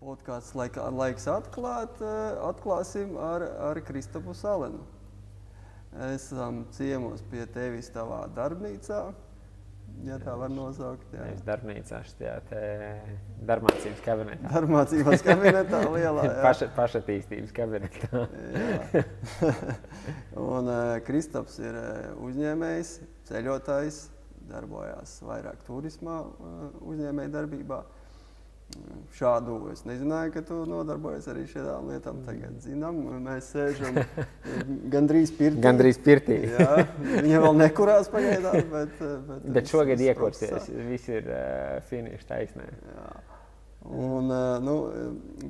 Podkāsts laiks atklāsim ar Kristapu Salenu. Esam ciemos pie tevis tavā darbnīcā, ja tā var nosaukt. Jā. Nevis darbnīcā, šajā te darbmācības kabinetā. Darbmācības kabinetā lielā, jā. Pašattīstības kabinetā. Jā. Un Kristaps ir uzņēmējs, ceļotājs, darbojās vairāk turismā uzņēmēja darbībā. Šādu es nezināju, ka tu nodarbojies arī šādām lietām. Tagad zinām, mēs sēžam gandrīz pirtī. Gandrīz pirtī. Jā, viņa vēl nekurās pagaidām, bet šogad iekursies. Viss ir finiša taisnē. Jā. Un,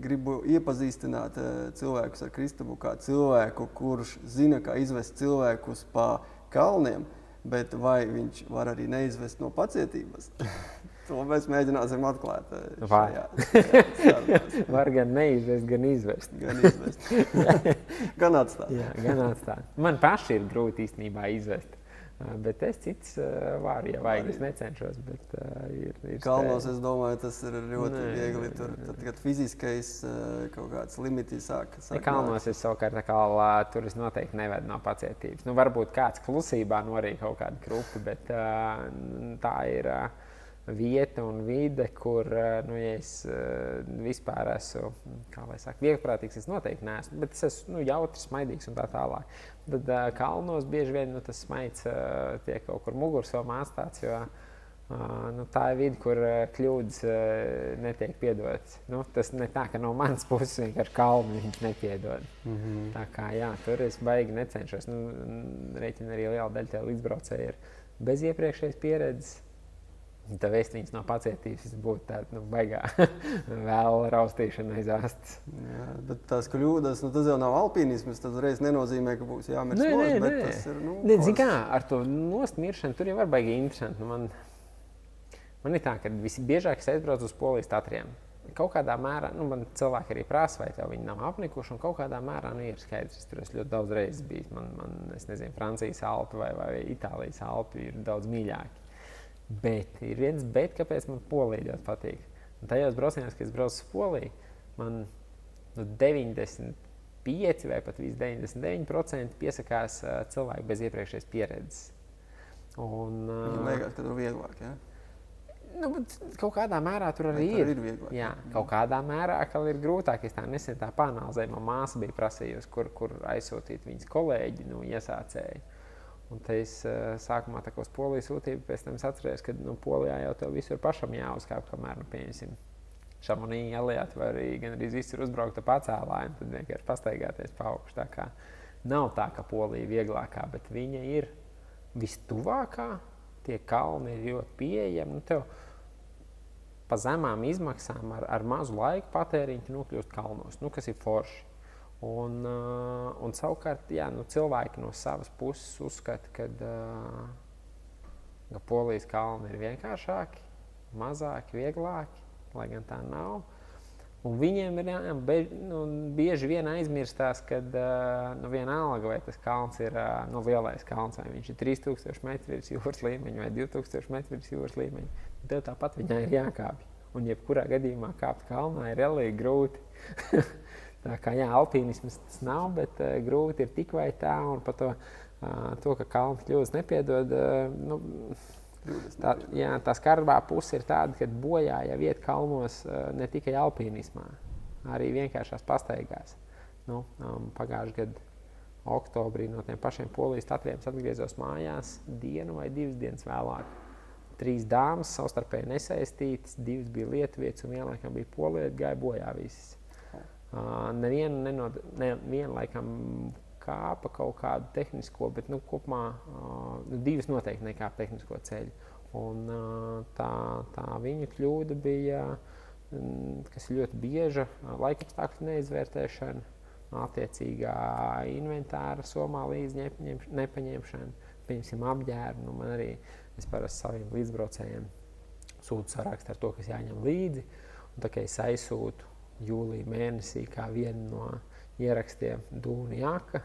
gribu iepazīstināt cilvēkus ar Kristapu kā cilvēku, kurš zina, kā izvest cilvēkus pa kalniem, bet vai viņš var arī neizvest no pacietības? To mēs mēģināsim atklāt šajā sarunās. Var gan neizvest, gan izvest. Gan izvest. Gan atstāt. Jā, gan atstāt. Man paši ir grūti īstenībā izvest. Bet es cits varu, ja vajag, es necenšos, bet ir Kalnos, es domāju, tas ir ļoti viegli. Tur, kad fiziskais kaut kāds limiti sāk Kalnos es savukārt tur es noteikti nevedu no pacietības. Varbūt kāds klusībā norīja kaut kādu krupi, bet tā ir vieta un vide, kur, ja es vispār esmu, kā lai saka, vieglprātīgs, es noteikti neesmu, bet es esmu jautrs, smaidīgs un tā tālāk. Tad kalnos bieži vien tas smaids tiek kaut kur mugursomā atstāts, jo tā ir vide, kur kļūdas netiek piedotas. Tas ne tā, ka no manas puses vienkārši kalnu viņš nepiedod. Tā kā, jā, tur es baigi necenšos. Reiķina arī liela daļa tie līdzbraucēji ir bez iepriekšējas pieredzes. Tā vēstījums no pacietības būtu tāda baigā vēl raustīšana aiz astes. Jā, bet tās kļūdas, tas jau nav alpīnisms, tas reiz nenozīmē, ka būs jāmirs nos, bet tas ir, zin kā, ar to nostmiršanu tur jau var baigi interesanti. Man ir tā, ka visbiežāk es aizbraucu uz Polijas Tatriem. Kaut kādā mērā, man cilvēki arī prasa, vai tev viņi nav apnikuši, un kaut kādā mērā, ir skaidrs, es tur esmu ļoti daudz reizes bijis. Es nezinu, Francijas Alpi vai Itālijas Alpi ir daudz mīļāki. Bet ir viens bet, kāpēc man Polija ļoti patīk. Un tajos braucienos, kad es braucu uz Poliju, man 95 vai pat 99% piesakās cilvēki bez iepriekšējas pieredzes. Viņam liekas, ka tur vieglāk, jā? Kaut kādā mērā tur arī ir vieglāk. Jā, kaut kādā mērā ir grūtāk. Es tā nesen tā pāanalizēju, man māsa bija prasījusi, kur aizsūtīt viņas kolēģi, iesācēji. Un te es sākumā tā kā uz Poliju sūtīju, pēc tam es atcerējos, ka Polijā jau tev visur pašam jāuzkāp, kamēr, pieņemsim, Šamonī ieliet vai arī gan arī visur uzbraukta pacēlājumi, tad vienkārši pastaigāties pa augšu. Tā kā nav tā, ka Polija vieglākā, bet viņa ir vistuvākā, tie kalni ir ļoti pieejami. Tev pa zemām izmaksām ar mazu laiku patēriņu tu nokļūst kalnos, kas ir forši. Un savukārt, jā, cilvēki no savas puses uzskata, ka Polijas kalni ir vienkāršāki, mazāki, vieglāki, lai gan tā nav. Un viņiem ir bieži vien aizmirstās, ka vienalga, vai tas kalns ir lielais kalns, vai viņš ir 3000 metri virs jūras līmeņa vai 2000 metri virs jūras līmeņa. Tev tāpat viņai ir jākāpj. Un jebkurā gadījumā kāpt kalnā ir relīgi grūti. Tā kā, jā, alpīnisms tas nav, bet grūti ir tik vai tā, un par to ka kalnu kļūdas nepiedod, tā skarbā puse ir tāda, ka bojā jau iet kalnos ne tikai alpīnismā, arī vienkāršās pastaigās. Pagājušajā gadu oktobrī no tiem pašiem Polijas Tatriem atgriezos mājās dienu vai 2 dienas vēlāk. 3 dāmas savstarpēji nesaistītas, 2 bija lietuvietes un viena laikam bija polieta, gāja bojā visas. Neviena laikam kāpa kaut kādu tehnisko, bet kopumā 2 noteikti nekāpa tehnisko ceļu. Un tā viņu kļūda bija, kas ir ļoti bieža, laikapstākļu neizvērtēšana, attiecīgā inventāra somā līdz nepaņemšana, pieņemsim apģērbu. Man arī es parasti saviem līdzbraucējiem sūtu sarakstu ar to, kas jāņem līdzi. Un tā kā es aizsūtu jūlija mēnesī kā vienu no ierakstiem dūna jaka,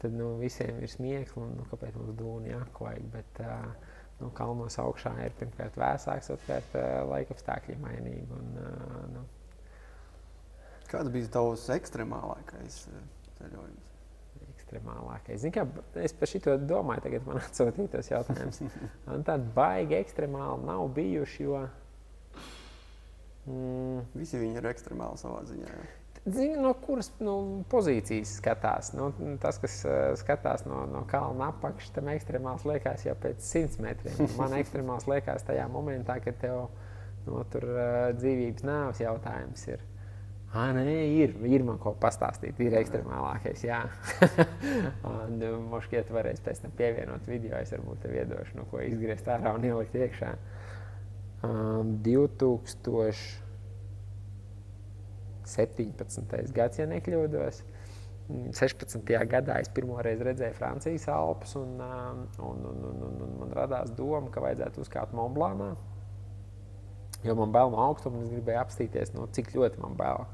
tad visiem ir smiekli, un kāpēc mums dūna jaka vajag, bet kalnos augšā ir pirmkārt vēsāks, otrkārt laikapstākļi mainīgi. Kāds bija tavs ekstremālākais ceļojums? Ekstremālākais. Zini kā, es par šito domāju, tagad man atsūtītos jautājums. Man tādi baigi ekstremāli nav bijuši, jo... Visi viņi ir ekstremāli savā ziņā. Jā. Zini, no kuras pozīcijas skatās. Tas, kas skatās no kalna apakšas, tam ekstremāls liekas jau pēc 100 metriem. Man ekstremāls liekas tajā momentā, kad tev tur dzīvības nāves jautājums ir. Nē, ir man ko pastāstīt, ir ekstremālākais, jā. Moškiet varēs pēc tam pievienot video, es varbūt tev iedošu, no ko izgriezt ārā un ielikt iekšā. 2017. gads, ja nekļūdos. 16. gadā es pirmoreiz redzēju Francijas Alpes un man radās doma, ka vajadzētu uzkāpt Montblancā. Jo man bail no augstuma un es gribēju apstīties, cik ļoti man bail.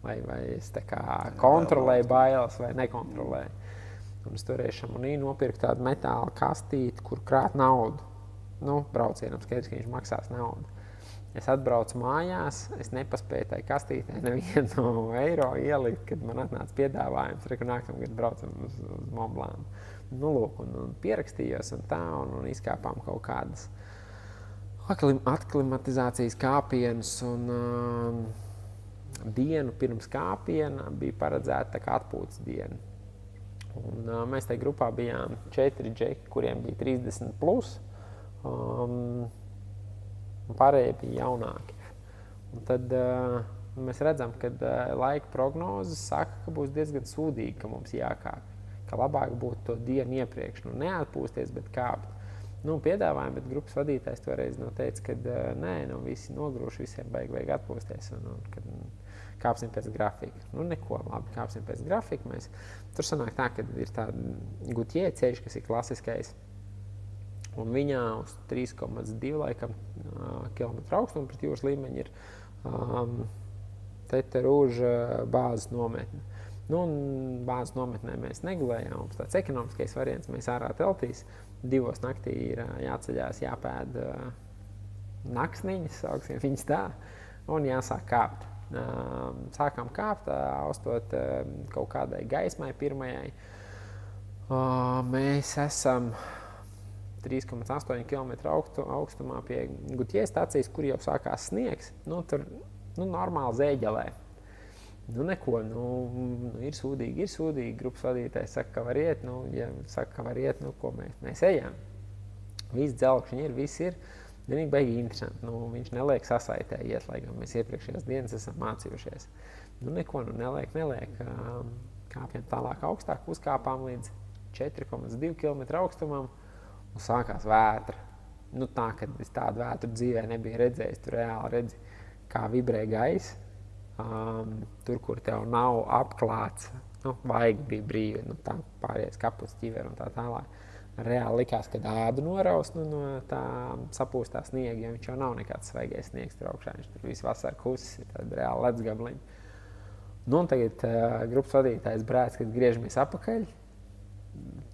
Vai es tā kā kontrolēju bailes vai nekontrolēju. Un es toreiz Šamonī nopirku tādu metāla kastīti, kur krāt naudu. Braucienam skaidrs, ka viņš maksās naudu. Es atbraucu mājās, es nepaspēju tai kastītē nevienu eiro ielikt, kad man atnāca piedāvājums, ka nākamgad braucam uz Montblancu. Lūk, un pierakstījos un tā, un izkāpām kaut kādas aklimatizācijas kāpienus, un dienu pirms kāpiena bija paredzēta tā kā atpūtas diena. Un mēs tajā grupā bijām 4 džeki, kuriem bija 30+, un pārējie bija jaunāki. Un tad mēs redzam, ka laika prognozes saka, ka būs diezgan sūdīgi, ka mums jākāp. Ka labāk būtu to dienu iepriekš, neatpūsties, bet kāpt. Piedāvājumi, bet grupas vadītājs toreiz teica, ka nē, visi nogrūši, visiem vajag atpūsties, un kad kāpsim pēc grafika. Neko, labi, kāpsim pēc grafika. Tur sanāk tā, ka ir tāda Gutjē ceļš, kas ir klasiskais, un viņā uz 3,2 laikam kilometru augstumu pret jūras līmeņi ir Tete Rūža bāzes nometne. Bāzes nometnē mēs negulējām, mums tāds ekonomiskais variants, mēs ārā teltīs, 2 naktī ir jāceļās, jāpēd naksniņas, sauksim viņas tā, un jāsāk kāpt. Sākām kāpt, austot kaut kādai gaismai pirmajai. Mēs esam 3,8 km augstumā pie Gutjē stācijas, kur jau sākās sniegs. Tur normāli zēģelē. Neko, ir sūdīgi. Grupas vadītājs saka, ka var iet, ja saka, ka var iet, ko mēs ejam. Viss dzelkšņi ir, viss ir. Vienīgi baigi interesanti. Viņš neliek sasaitē iet, lai gan mēs iepriekšējās dienas esam mācījušies. Neko, neliek. Kāpjam tālāk augstāk, uzkāpām līdz 4,2 km augstumam un sākās vētra. Tā, kad es tādu vētru dzīvē nebiju redzējis, tu reāli redzi, kā vibrē gaisa. Tur, kur tev nav apklāts, vaigi bija brīvi, tā pārējais kaputs ķiver un tā tālāk. Reāli likās, kad ādu noraust no tā sapūstā sniega, jo viņš jau nav nekāds svaigais sniegs tur augšā, viņš tur visu vasaru kusis, ir tāda reāli ledusgabliņa. Un tagad grupas vadītājs brēc, kad griežamies apakaļ.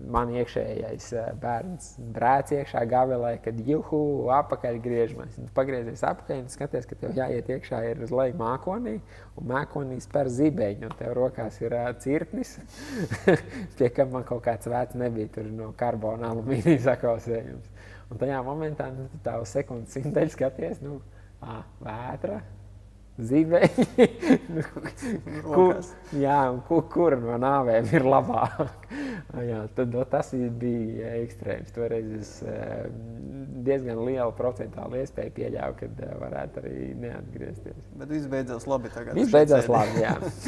Man iekšējais bērns brēc iekšā gavelē, kad apakaļ griežamies. Tu pagriezies apakaļ un skaties, ka tev jāiet iekšā ir uz leju mākonī, un mākonī spēr zibeņu, un tev rokās ir cirknis, pie kam man kaut kāds vērts nebija tur no karbona alumīnija sakausējums. Un tajā momentā tā uz sekundes simteļu skaties, vētra, zibeņi, kur no nāvēm ir labāk. Tad tas bija ekstrēms. Toreiz es diezgan lielu procentālu iespēju pieļauju, kad varētu arī neatgriezties. Bet viss beidzās labi tagad. Viss beidzās labi, jā. Viss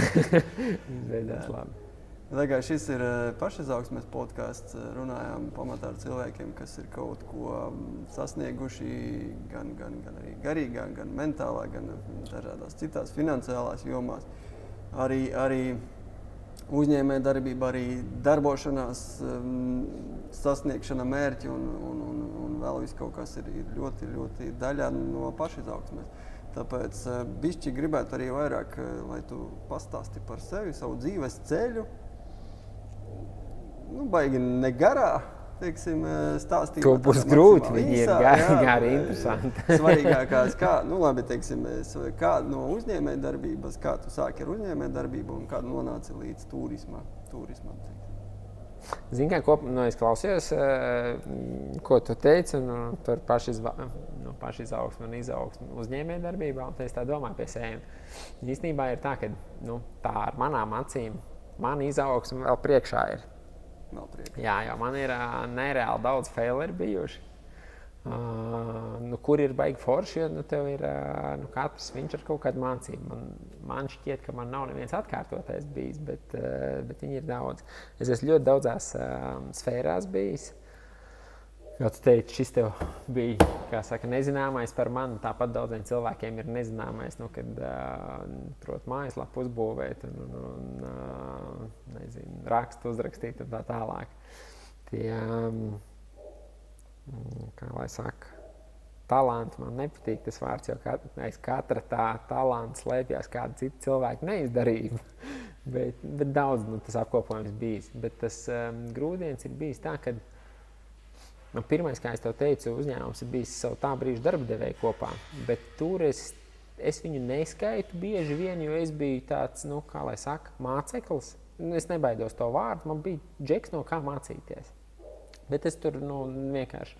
beidzās labi. Šis ir pašizaugsmes podcasts. Runājām pamatā ar cilvēkiem, kas ir kaut ko sasnieguši gan arī garīgā, gan mentālā, gan dažādās citās finansiālās jomās. Arī uzņēmējdarbība, arī darbošanās, sasniegšana mērķi un vēl viss kaut kas ir ļoti, ļoti daļā no pašizaugsmes. Tāpēc bišķi gribētu arī vairāk, lai tu pastāsti par sevi, savu dzīves ceļu. Baigi negarā, teiksim, stāstījumā. To būs grūti, viņi ir gari interesanti. Svarīgākās, kā, nu labi, teiksim, kā no uzņēmējdarbības, kā tu sāki ar uzņēmējdarbību un kā nonāci līdz turismam, teiksim. Zini, kā es klausījos, ko tu teici, un par pašizaugsmu un izaugsmu uzņēmējdarbībā, un es tā domāju pie sējiem. Īstenībā ir tā, ka tā ar manām acīm, mana izaugsme vēl priekšā ir. Jā, jo man ir nereāli daudz faileri bijuši. Kur ir baigi forši, jo tev ir katrs viņš ar kaut kādu mācību. Man šķiet, ka man nav neviens atkārtotais bijis, bet viņi ir daudz. Es esmu ļoti daudzās sfērās bijis. Kā tu teici, šis tev bija, kā saka, nezināmais par mani. Tāpat daudziem cilvēkiem ir nezināmais, kad prot mājaslapu uzbūvēt un nezinu, rakstu uzrakstīt un tā tālāk. Kā lai saka, talanti man nepatīk tas vārds, jo aiz katra tā talanta slēpjas kāda cita cilvēka neizdarība. bet daudz tas apkopojums bijis. Bet tas grūdienis ir bijis tā, ka pirmais, kā es tev teicu, uzņēmums ir bijis savu tā brīžu darbadevēju kopā. Bet tur es viņu neskaitu bieži vien, jo es biju tāds, kā lai saka, māceklis. Es nebaidos to vārdu, man bija džeks, no kā mācīties. Bet es tur vienkārši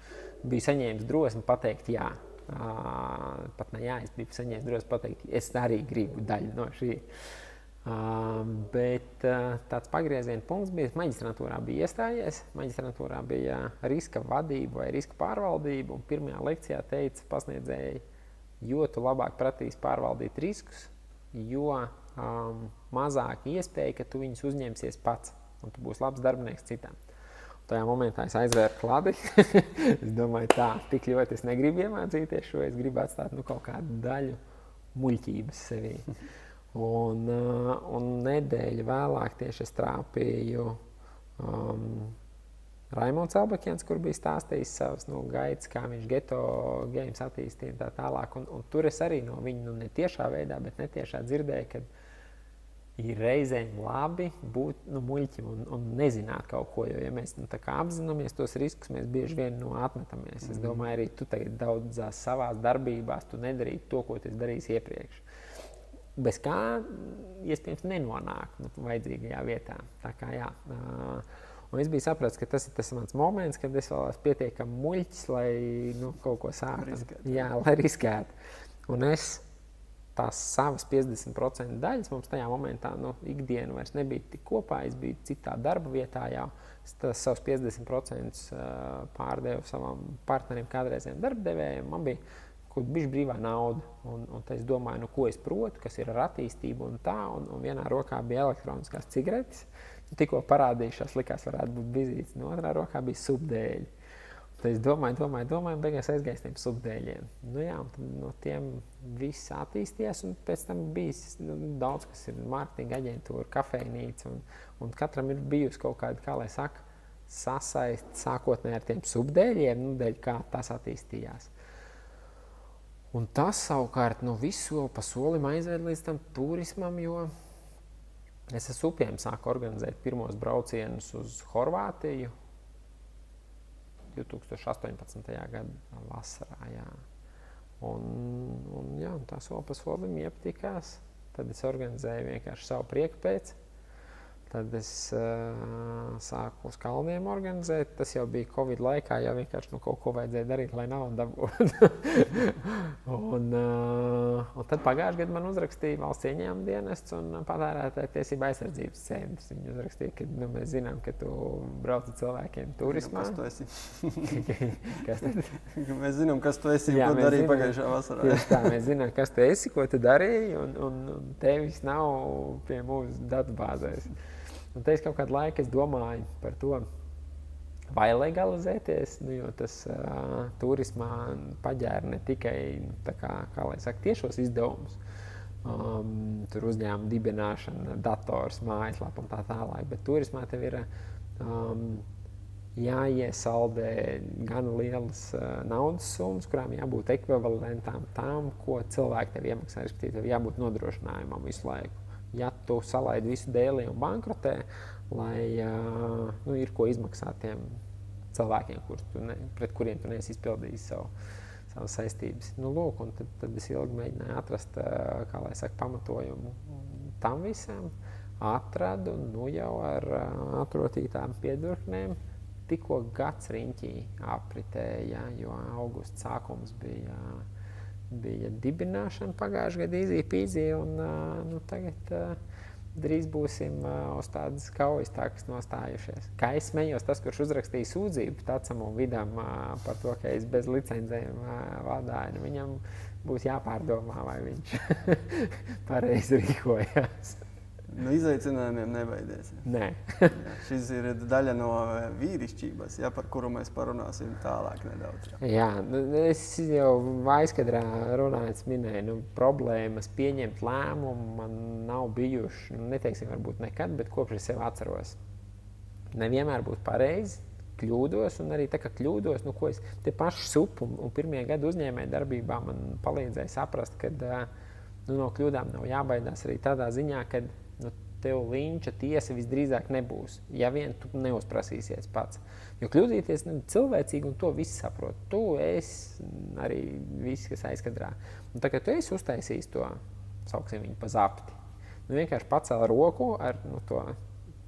biju saņēmis drosmi pateikt jā. Pat ne jā, es biju saņēmis drosmi pateikt, es arī gribu daļu no šī. Bet tāds pagrieziena punkts bija, maģistrantūrā bija iestājies. Maģistrantūrā bija riska vadība vai riska pārvaldība. Un pirmajā lekcijā teica pasniedzēji, jo tu labāk pratīsi pārvaldīt riskus, jo mazāk iespēja, ka tu viņus uzņemsies pats. Un tu būsi labs darbinieks citām. Tajā momentā es aizvēru kladi. Es domāju, tik ļoti es negribu iemācīties šo, es gribu atstāt kaut kādu daļu muļķības sevī. Un nedēļu vēlāk tieši es trāpīju Raimonds Elbakians, kur bija stāstījis savas gaitas, kā viņš geto games attīstīja tā tālāk. Un tur es arī no viņu ne tiešā veidā, bet netiešā dzirdēju, ka ir reizēm labi būt muļķim un nezināt kaut ko, jo ja mēs tā kā apzināmies tos riskus, mēs bieži vien atmetamies. Es domāju, arī tu tagad daudzās savās darbībās tu nedarītu to, ko tu darīsi iepriekš. Bez kā, iespējams, nenonāk vajadzīgajā vietā. Tā kā jā. Un es biju sapratis, ka tas ir tas mans moments, kad es vēl esmu pietiekami muļķis, lai kaut ko sāktu. Jā, lai riskētu. Un es tās savas 50% daļas mums tajā momentā ikdienu vairs nebija tik kopā, es biju citā darba vietā jau. Es tās savas 50% pārdevu savam partnerim kādreiziem darbdevējiem. Man bija kaut bišķi brīvā nauda. Un es domāju, ko es protu, kas ir ar attīstību un tā. Un vienā rokā bija elektroniskās cigaretes. Tikko parādījušās, likās varētu būt bizītes. No otrā rokā bija subdēļi. Tad es domāju, un beigās aizgāju tiem subdēļiem. Jā, un tad no tiem viss attīstījās, un pēc tam bijis daudz, kas ir mārketinga aģentūra, kafejnīca, un katram ir bijusi kaut kāda, kā lai saka, sasaist sākotnēji ar tiem subdēļiem, dēļ kā tas attīstījās. Un tas savukārt visu pa solim aizved līdz tam turismam, jo es ar upiem sāku organizēt pirmos braucienus uz Horvātiju 2018. Gada vasarā, jā. Un tā soli pa solim iepatikās. Tad es organizēju vienkārši savu prieku pēc. Tad es sāku uz kalniem organizēt. Tas jau bija Covid laikā, jau vienkārši kaut ko vajadzēja darīt, lai naudu dabūtu. un tad pagājušajā gadā man uzrakstīja valsts ieņēmuma dienests un patērētāju tiesību aizsardzības centrs. Viņi uzrakstīja, ka mēs zinām, ka tu brauc ar cilvēkiem turismā. Kas tu esi? Kas tad? Mēs zinām, kas tu esi, ko darīji pagājušajā vasarā. Tieši tā, mēs zinām, kas tu esi, ko tu darīji, un tevis nav pie mūsu datubāzēs. Un te es kaut kādu laiku domāju par to, vai legalizēties, jo tas turismā paģēra ne tikai, kā lai saka, tiešos izdevumus, tur uzņēmuma dibināšana, dators, mājaslapa un tā tālāk, bet turismā tev ir jāiesaldē gan lielas naudas summas, kurām jābūt ekvivalentām tām, ko cilvēki tev iemaksā, respektīvi tev jābūt nodrošinājumam visu laiku. Ja tu salaidi visu dēlī un bankrotē, lai ir ko izmaksāt tiem cilvēkiem, pret kuriem tu neesi izpildījis savas saistības. Nu, lūk, un tad es ilgi mēģināju atrast, kā lai saka, pamatojumu tam visam. Atradu, nu jau ar atrotītām piedurknēm, tikko gads riņķī apritēja, jo augusta sākums bija dibināšana pagājušajā gadu easy peasy, un nu, tagad drīz būsim uz tādas kaujas tākas nostājušies. Kā es smējos, tas, kurš uzrakstīja sūdzību Tacam un Vidam par to, ka es bez licencēm vadāju, viņam būs jāpārdomā, vai viņš pareizi rīkojās. No izaicinājumiem nebaidies. Nē. Šis ir daļa no vīrišķības, par kuru mēs parunāsim tālāk nedaudz. Jā, es jau aizkadrā runājot minēju, problēmas pieņemt lēmumu man nav bijuši, neteiksim varbūt nekad, bet kopš es sev atceros. Nevienmēr būtu pareizi, kļūdos, un arī tā, ka kļūdos, ko es te pašu supu un pirmie gadu uzņēmēju darbībā man palīdzēja saprast, ka no kļūdām nav jābaidās arī tādā ziņā, ka tev linča tiesa visdrīzāk nebūs, ja vien tu neuzprasīsies pats. Jo kļūdīties cilvēcīgi, un to visi saprot. Tu esi arī visi, kas aizkadrā. Un tā, kad tu esi uztaisījis to, sauksim viņu pa zapti, vienkārši pacēla roku ar to,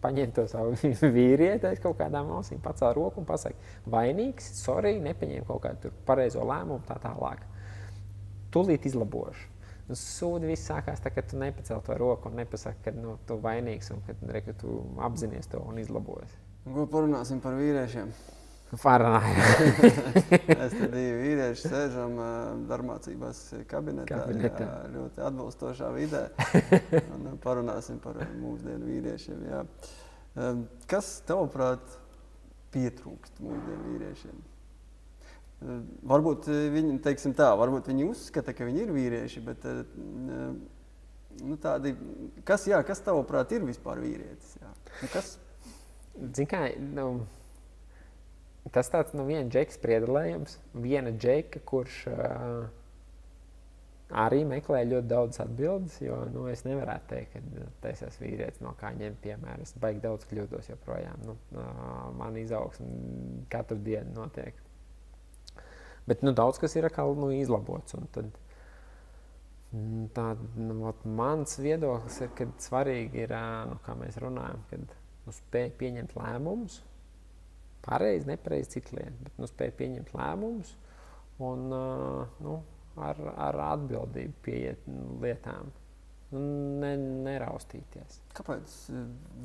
paņem to savu vīrieti aiz kaut kādām ausīm, pacēla roku un pasaka, vainīgs, sorry, nepaņēma kaut kādu tur pareizo lēmumu, tā tālāk. Tūlīt izlabošu. Sūdi viss sākās tā, ka tu nepacēl to roku un nepasaki, ka tu vainīgs un ka tu apzinies to un izlabojies. Ko parunāsim par vīriešiem? Parunājam. Mēs te divi vīrieši sēžam darbmācībās kabinetā. Jā, ļoti atbalstošā vidē. Un parunāsim par mūsdienu vīriešiem. Jā. Kas tavuprāt pietrūkst mūsdienu vīriešiem? Varbūt viņi, teiksim tā, varbūt viņi uzskata, ka viņi ir vīrieši, bet tādi, kas tavuprāt ir vispār vīrietis? Jā? Kas? Zin kā, tas tāds viena džeka spriedelējums, viena džeka, kurš arī meklē ļoti daudz atbildes, jo es nevarētu teikt, ka es esmu vīrietis, no kā ņemt piemēru. Es baigi daudz kļūdos joprojām. Man izaugsme katru dienu notiek. Bet daudz kas ir izlabots. Un tad, mans viedoklis ir, ka svarīgi ir, kā mēs runājam, kad spēj pieņemt lēmumus, pareizi, nepareizi cik lieta, bet spēj pieņemt lēmumus un ar atbildību pieiet lietām. Neraustīties. Kāpēc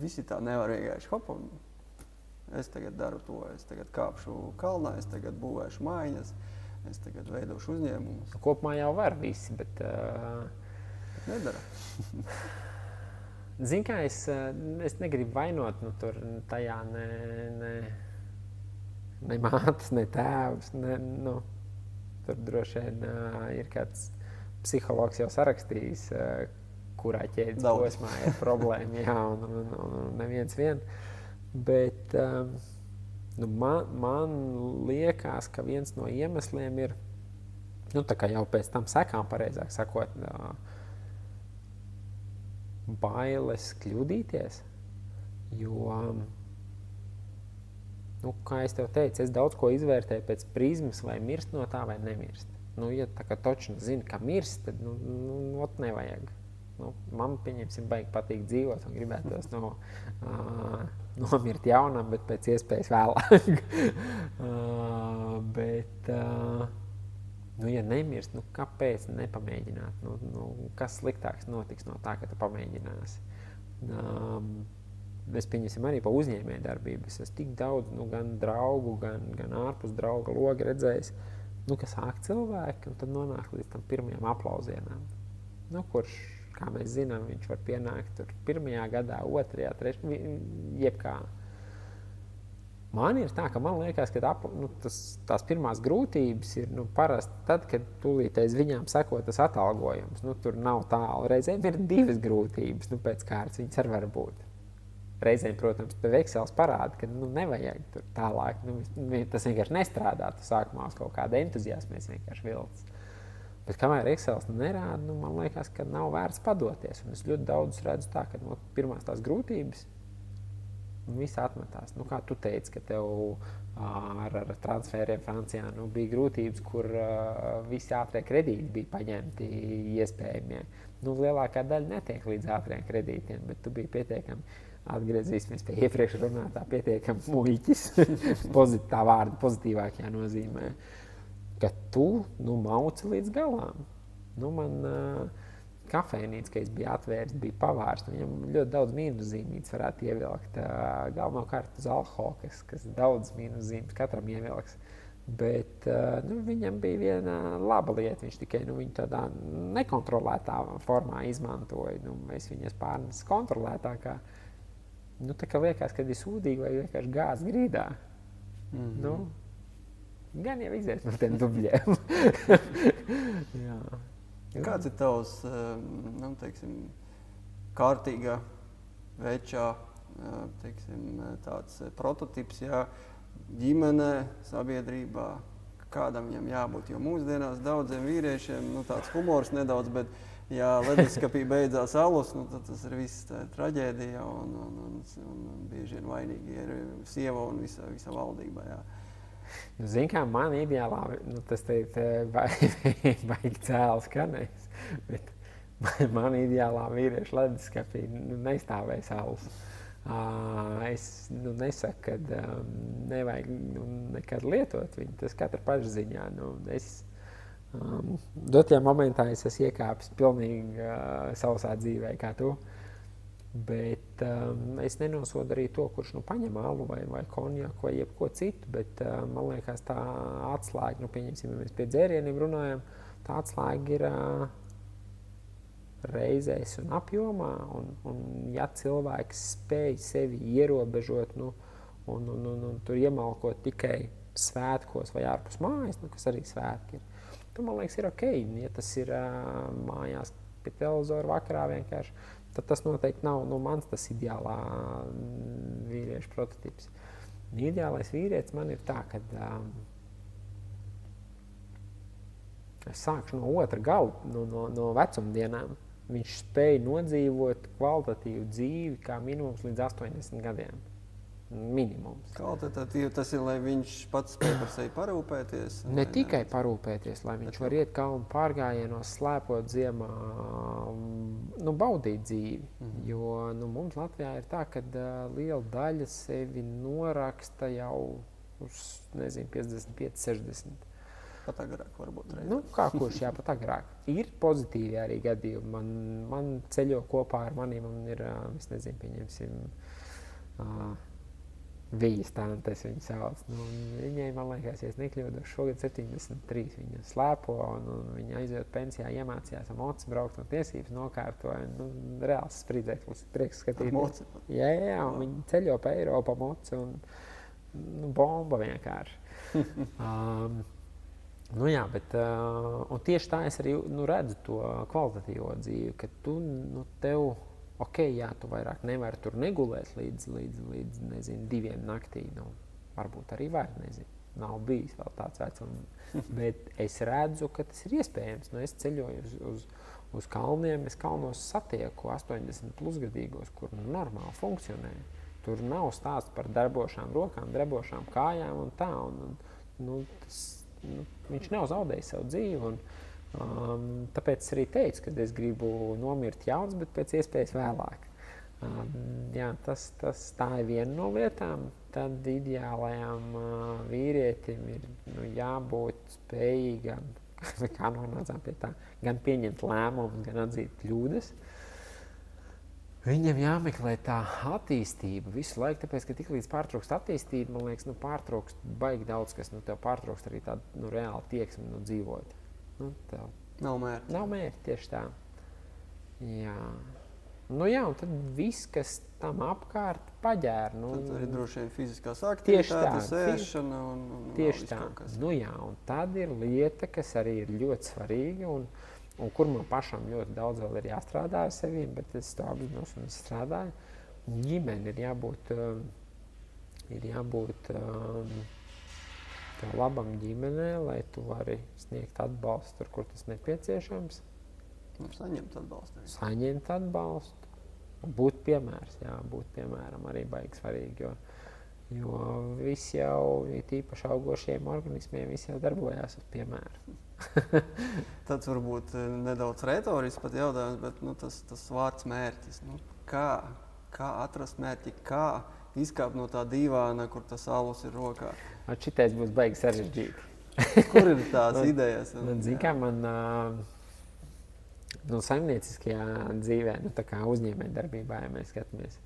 visi tā nevar vienkārši hopam? Es tagad daru to, es tagad kāpšu kalnā, es tagad būvēšu mājiņas, es tagad veidošu uzņēmumus. Kopumā jau var visi, bet nedara. Zin kā, es negribu vainot tur tajā ne mātes, ne tēvs, tur droši vien ir kāds psihologs jau sarakstījis, kurā ķēdes posmā ir problēma, jā, un neviens vien. Bet man liekas, ka viens no iemesliem ir, tā kā jau pēc tam sekām, pareizāk sakot, bailes kļūdīties, jo, kā es tev teicu, es daudz ko izvērtēju pēc prizmas, vai mirst no tā, vai nemirst. Ja tā kā točni zina, ka mirst, tad nevajag. Man, pieņemsim, baigi patīk dzīvot un gribētos nomirt jaunam, bet pēc iespējas vēlāk. Bet, ja nemirst, kāpēc nepamēģināt? Kas sliktāks notiks no tā, ka tu pamēģināsi? Es pieņemsim arī pa uzņēmēju darbību. Es tik daudz gan draugu, gan ārpus drauga loga redzējis, ka sāk cilvēki un tad nonāk līdz tam pirmajam aplausienām. Kurš, kā mēs zinām, viņš var pienākt tur pirmajā gadā, otrajā, trešajā, jebkā. Man ir tā, ka man liekas, ka tās pirmās grūtības ir parasti tad, kad tūlītēs viņām seko tas atalgojums. Tur nav tālu. Reizēm ir divas grūtības, pēc kārtas viņas arī var būt. Reizēm, protams, tev Excels parāda, ka nevajag tur tālāk. Tas vienkārši nestrādā. Tu sākumā uz kaut kāda entuziasma vienkārši vilcis. Bet kamēr Excels nerāda, man liekas, ka nav vērts padoties. Un es ļoti daudz redzu tā, ka pirmās tās grūtības Un viss atmetās. Nu, kā tu teici, ka tev ar transferiem Francijā bija grūtības, kur visi ātrie kredīti bija paņemti iespējamie. Nu, lielākā daļa netiek līdz ātriem kredītiem, bet tu biji pietiekami, atgriezīsimies pie iepriekš runātā, pietiekami muļķis, tā vārda pozitīvākajā nozīmē, ka tu mauci līdz galām. Nu, man kafejnīca, ka es biju atvērs, bija pavārs. Viņam ļoti daudz mīnuszīmītes varētu ievilkt. Galvenokārt uz alkoholu, kas daudz mīnuszīmītes katram ievilks. Bet viņam bija viena laba lieta. Viņš tikai viņu tādā nekontrolētā formā izmantoja. Es viņas pārnesu kontrolētākā. Tā kā liekas, kad ir sūdīgi vai vienkārši gāz grīdā. Gan jau izies no tiem dubļiem. Jā. Kāds ir tavs, teiksim, kārtīga večā, teiksim, tāds prototips, jā, ģimenē, sabiedrībā, kādam viņam jābūt, jo mūsdienās daudziem vīriešiem, tāds humors nedaudz, bet, ja leduskapī beidzās alus, tad tas ir viss traģēdija un bieži vien vainīgi ir sieva un visa valdība, jā. Zini, kā man ideālā, tas teikt, baigi cēls kanējs, bet man ideālā vīrieša leduskapī neizstāvēs alus. Es nesaku, ka nevajag nekad lietot viņu, tas katra pašziņā. Dotajā momentā es esmu iekāpis pilnīgi sausā dzīvē, kā tu. Bet es nenosodu arī to, kurš paņem alu vai konjaku vai jebko citu, bet man liekas tā atslēga, pieņemsim, ja mēs pie dzērieniem runājam, tā atslēga ir reizēs un apjomā, un ja cilvēks spēj sevi ierobežot un tur iemalkot tikai svētkos vai ārpus mājas, kas arī svētki ir, tad man liekas ir ok, ja tas ir mājās pie televizora vakarā vienkārši, tad tas noteikti nav mans tas ideālā vīrieša prototips. Ideālais vīrietis man ir tā, ka es sākšu no otra gala, no vecumdienām. Viņš spēja nodzīvot kvalitatīvu dzīvi kā minimums līdz 80 gadiem. Minimums. Kvalitatīvi tas ir, lai viņš pats spēj par sevi parūpēties? Ne tikai parūpēties, lai viņš var iet kalnu pārgājienos, slēpot ziemā, baudīt dzīvi. Jo mums Latvijā ir tā, ka liela daļa sevi noraksta jau uz, 55, 60. Pat agrāk varbūt reiz. Kā kurš, jā, pat agrāk. Ir pozitīvi arī gadījumi. Man ceļo kopā ar maniem un ir, es nezinu, pieņemsim, Vijas tantes viņu sauc. Viņai, man liekas, ja es nekļūdos, šogad 73 viņa slēpo un viņa aiziet pensijā, iemācījās ar moci braukt un tiesības nokārtoja. Reāls spridzeklis, prieks skatīties. Jā, un viņi ceļo pa Eiropu moci un bomba vienkārši. Jā, bet un tieši tā es arī redzu to kvalitatīvo dzīvi, ka tu, tev ok, jā, tu vairāk nevari tur negulēt līdz nezinu, 2 naktī. Varbūt arī var, nezinu. Nav bijis vēl tāds vecums. Bet es redzu, ka tas ir iespējams. Es ceļoju uz kalniem, es kalnos satieku 80 plusgadīgos, kur normāli funkcionē. Tur nav stāsts par darbošām rokām, darbošām kājām un tā. Viņš nav zaudējis savu dzīvi. Tāpēc es arī teicu, ka es gribu nomirt jauns, bet pēc iespējas vēlāk. Jā, tā ir viena no lietām. Tad ideālajām vīrietim ir jābūt spējīgam, kā nonācām pie tā, gan pieņemt lēmumus, gan atzīt kļūdas. Viņam jāmeklē tā attīstība visu laiku, tāpēc, ka tik līdz pārtrūkst attīstība, man liekas, pārtrūkst baigi daudz, kas tev pārtrūkst arī tādu reāli tieksmi dzīvot. Nav mērķi. Nav mērķi, tieši tā. Jā. Un tad viss, kas tam apkārt paģēra. Tad arī droši vien fiziskās aktivitātes, ēšana un tieši tā. Un tad ir lieta, kas arī ir ļoti svarīga un kur man pašam ļoti daudz vēl ir jāstrādā ar sevi, bet es to apzinos un es strādāju. Ģimene ir jābūt tev labam ģimenē, lai tu vari sniegt atbalstu tur, kur tas nepieciešams. Saņemt atbalstu. Saņemt atbalstu. Būt piemērs, jā, būt piemēram arī baigi svarīgi, jo viss jau, tīpaši augošiem organismiem, viss jau darbojās uz piemēru. Tāds varbūt nedaudz retorisks pat jautājums, bet tas vārds mērķis. Kā atrast mērķi, kā izkāpt no tā dīvāna, kur tas alus ir rokā? Šitais būs baigi sarežģīti. Kur ir tās idejas? Saimnieciskajā dzīvē, tā kā uzņēmēju darbībā, ja mēs skatāmies,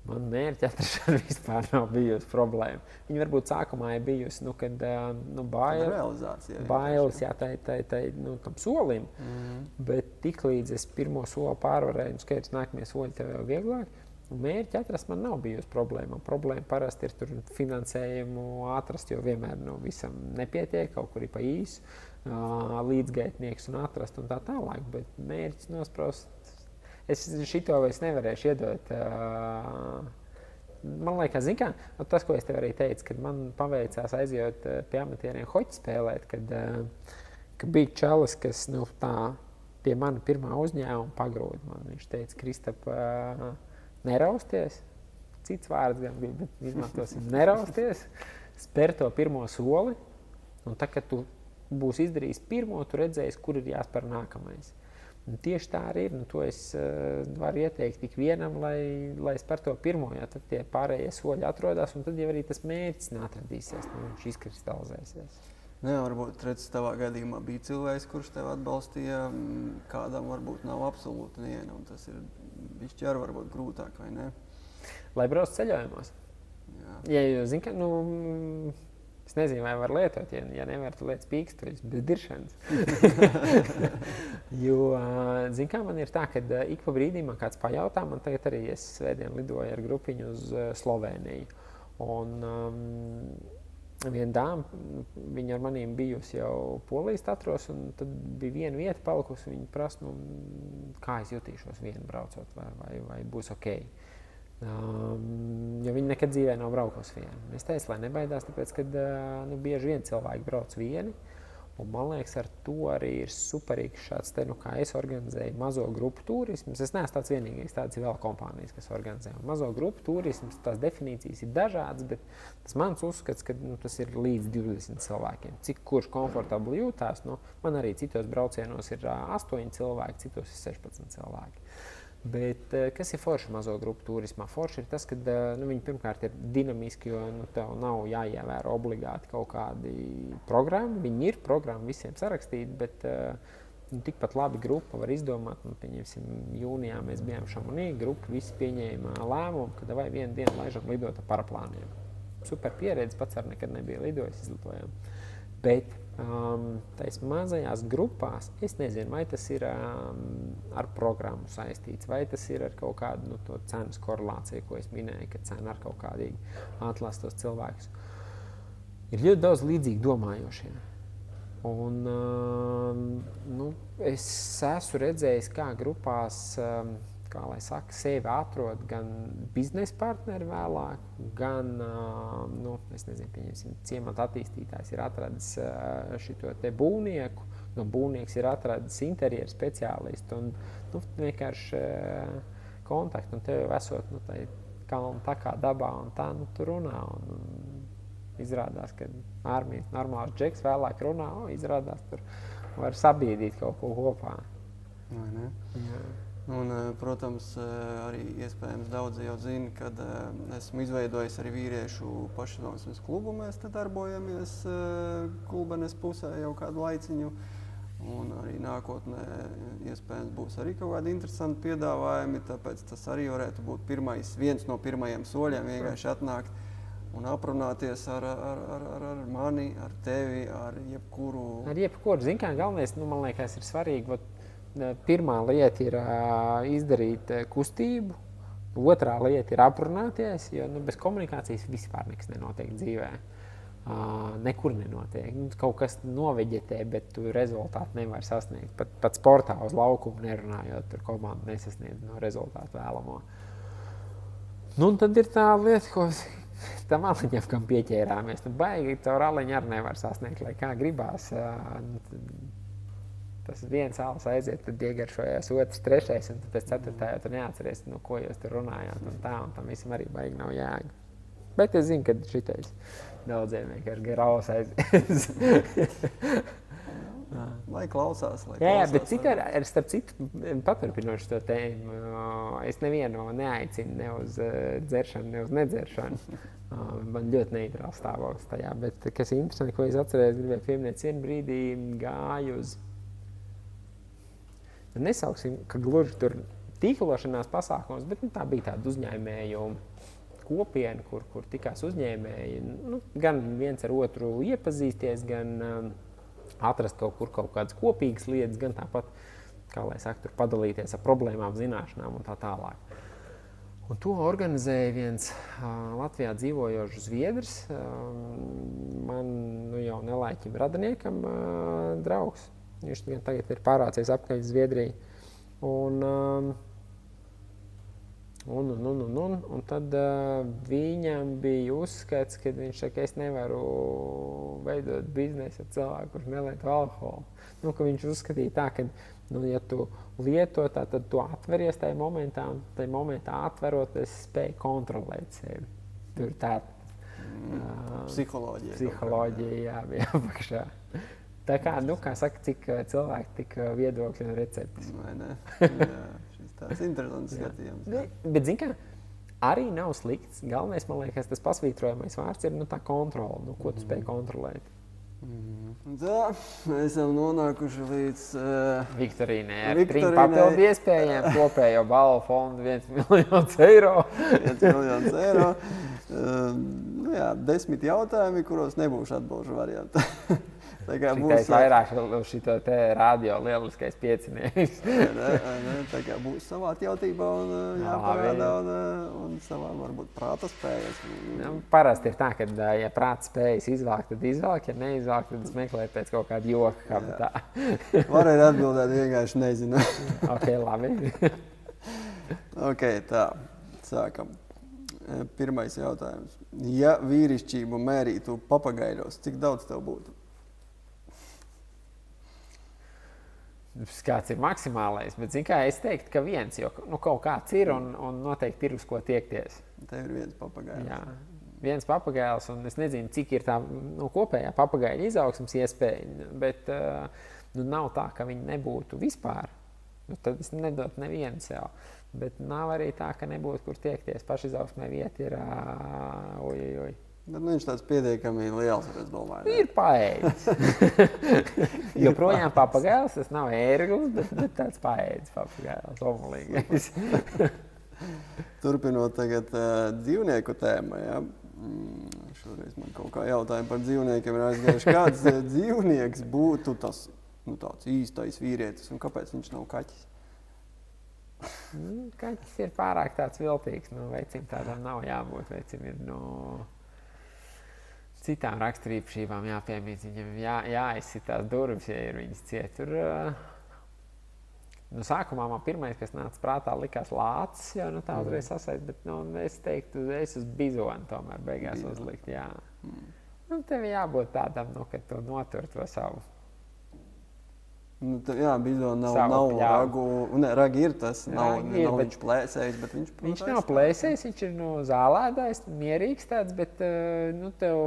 man mērķa atrašana vispār nav bijusi problēma. Viņa varbūt sākumā ir bijusi, kad bailes, jā, tam solim, bet tiklīdz es pirmo soli pārvarēju, skaidrs, nākamie soļi tev jau vieglāk, mērķi atrast man nav bijusi problēma. Problēma parasti ir tur finansējumu atrast, jo vienmēr visam nepietiek, kaut kur ir pa īsu, līdzgaitnieks un atrast un tā tālāk, bet mērķis nospraust. Es šito vairs nevarēšu iedot. Man liekas, tas, ko es tev arī teicu, kad man paveicās aizjot pie amatieriem hoķi spēlēt, kad bija čalis, kas pie mani pirmā uzņēmuma pagrūda man. Viņš teica, Kristap, nerausties, cits vārds gan bija, bet izmantosim nerausties, spēr to pirmo soli, un tā, kad tu būsi izdarījis pirmo, tu redzēsi, kur ir jāspēr nākamais. Un tieši tā arī ir, to es varu ieteikt ikvienam, lai spēr to pirmo, jo tad tie pārējie soļi atrodas, un tad jau arī tas mērķis neatradīsies, viņš izkristalizēsies. Varbūt, tavā gadījumā bija cilvēks, kurš tev atbalstīja, kādam varbūt nav absolūti neviena, un tas ir bišķi ar varbūt grūtāk, vai ne? Lai brauc ceļojumos. Jā, jo, es nezinu, vai var lietot, ja nevar, tu liec pīkstuļus bez diršanas. Jo, man ir tā, ka ik pa brīdī man kāds pajautā, man tagad arī es svētdien lidoju ar grupiņu uz Slovēniju. Un viena dāma, viņa ar manīm bijusi jau Polijas tatros, un tad bija viena vieta palikusi, viņa prasa, kā es jutīšos vienu braucot, vai būs ok. Jo viņi nekad dzīvē nav braukusi vieni. Es teicu, lai nebaidās, tāpēc, ka bieži vien cilvēki brauc vieni, un man liekas, ar to arī ir superīgs šāds kā es organizēju mazo grupu turismus. Es neesmu tāds vienīgais, tāds ir vēl kompānijas, kas organizē. Mazo grupu turismus, tās definīcijas ir dažādas, bet tas mans uzskats, ka tas ir līdz 20 cilvēkiem. Cik kurš komfortabli jūtās, man arī citos braucienos ir 8 cilvēki, citos ir 16 cilvēki. Bet kas ir forši mazo grupu turismā? Forši ir tas, ka viņi pirmkārt ir dinamiski, jo tev nav jāievēro obligāti kaut kādi programmi. Viņi ir programmi visiem sarakstīti, bet tikpat labi grupa var izdomāt. Pieņemsim, jūnijā mēs bijām Šamonī, grupa visi pieņēma lēmumu, ka vai vienu dienu laižam lidot ar paraplāniem. Super pieredze, pats ar nekad nebija lidojis, izlitojām. Bet tais mazajās grupās, es nezinu, vai tas ir ar programmu saistīts, vai tas ir ar kaut kādu to cenas korelāciju, ko es minēju, ka cena ar kaut kādīgi atlās tos cilvēkus. Ir ļoti daudz līdzīgi domājošie. Un es esmu redzējis, kā grupās, kā lai saka, sevi atrod gan biznesa partneri vēlāk, gan, es nezinu, pieņemsim, ciemata attīstītājs ir atradis šito te būvnieku, būvnieks ir atradis interjeru speciālistu un vienkārši kontaktu, un tev esot tai kalnu tā kā dabā un tā, tu runā un izrādās, ka armijas normāls džeks vēlāk runā, izrādās tur var sabiedīt kaut ko kopā. Vai ne? Jā. Un, protams, arī iespējams daudzi jau zina, kad esmu izveidojis arī vīriešu pašizaugsmes klubu. Mēs te darbojamies Kulbenes pusē jau kādu laiciņu. Un arī nākotnē iespējams būs arī kaut kādi interesanti piedāvājumi, tāpēc tas arī varētu būt viens no pirmajiem soļiem, vienkārši atnākt un aprunāties ar mani, ar tevi, ar jebkuru. Ar jebkuru. Zin kā, galvenais, man liekas, ir svarīgi, pirmā lieta ir izdarīt kustību, otrā lieta ir aprunāties, jo bez komunikācijas vispār nekas nenotiek dzīvē. Nekur nenotiek. Kaut kas noveģetē, bet tu rezultātu nevar sasniegt. Pat sportā uz laukumu nerunājot, tur komanda nesasniedz no rezultātu vēlamo. Un tad ir tā lieta, ko tam aliņam, kam pieķērāmies. Baigi, tavu aliņu arī nevar sasniegt, lai kā gribās. tas viens alus aiziet, tad iegaršojās otrs, trešais, un pēc ceturtā jau tu neatceries, no ko jūs tur runājāt, un tam visam arī baigi nav jēga. Bet es zinu, ka šitais daudziem vienkārši garāls aizies. Lai klausās. Jā, bet starp citu, paturpinoši to tēmu, es nevienu neaicinu ne uz dzeršanu, ne uz nedzeršanu. Man ļoti neitrāls stāvoklis tajā, bet kas interesanti, ko es atcerējos, gribēju pieminēt, vienu brīdī gāju uz, nesauksim, ka gluži tur tīklošanās pasākums, bet tā bija tāda uzņēmēju kopiena, kur tikās uzņēmēji, gan viens ar otru iepazīsties, gan atrast kaut kādas kopīgas lietas, gan tāpat, kā lai saka, tur padalīties ar problēmām, zināšanām un tā tālāk. Un to organizēja viens Latvijā dzīvojošs zviedrs, man jau nelaiķim radiniekam draugs. Viņš tagad ir pārvācies apkaļ Zviedriju. Un tad viņam bija uzskats, ka viņš saka, es nevaru veidot biznesu ar cilvēku, kurš nelieto alkoholu. Ka viņš uzskatīja tā, ka, ja tu lieto tā, tad tu atveries tajā momentā atverot, es spēju kontrolēt sevi. Tur tā psiholoģija bija apakšā. Tā kā, kā saka, cik cilvēki, tik viedokļi un receptes. Vai ne? Jā. Tas interesants skatījums. Bet, zini kā, arī nav slikts. Galvenais, man liekas, tas pasvītrojamais vārds ir tā kontrola, ko tu spēj kontrolēt. Tā, mēs esam nonākuši līdz Viktorīnai ar 3 papildu iespējām, kopējo balvu fondu 1 miljons eiro. 1 miljons eiro. 10 jautājumi, kuros nebūšu atbilžu variantu. Šitais vairāk uz šito te radio lieliskais piecinieks. Tā kā būs savā atjautībā un jāparādā un savā varbūt prāta spējas. Parasti ir tā, ka ja prāta spējas izvākt, tad izvākt, ja neizvākt, tad meklēt pēc kaut kāda joka. Kā tā. Varēja atbildēt, vienkārši nezinu. Ok, labi. Ok, tā. Sākam. Pirmais jautājums. Ja vīrišķību mērītu papagaiļos, cik daudz tev būtu? Kāds ir maksimālais, bet zini kā, es teiktu, ka viens, jo kaut kāds ir un noteikti ir uz ko tiekties. Tev ir viens papagailis. Jā, viens papagailis, un es nezinu, cik ir tā kopējā papagaļa izaugsmas iespēja, bet nav tā, ka viņi nebūtu vispār. Tad es nedotu neviens jau, bet nav arī tā, ka nebūtu kur tiekties. Pašizaugsmē vieta ir oj. Bet viņš tāds pietiekami liels, es domāju. Ir paēdis. Joprojām papagailis, tas nav ērglis, bet tāds paēdis papagailis, omulīgais. Turpinot tagad dzīvnieku tēmu, ja? Šoreiz man kaut kā jautājumi par dzīvniekiem ir aizgājuši. Kāds dzīvnieks būtu tas tāds īstais vīrietis un kāpēc viņš nav kaķis? Kaķis ir pārāk tāds viltīgs, vecim tādam nav jābūt, vecim ir citām raksturīpašībām jāpiemīt, viņam jāizsit tās durvis, ja ir viņas ciet. Tur, sākumā man pirmais, kas nāca prātā, likās lācis, jo tā uzreiz sasaist, bet es teiktu, es uz bizonu tomēr beigās uzlikt, jā. Tev jābūt tādam, ka tu notur to savu. Jā, bizona nav ragu, ragi ir tas, nav viņš plēsējis, bet viņš nav plēsējis, viņš ir zālēdājs, mierīgs tāds, bet tev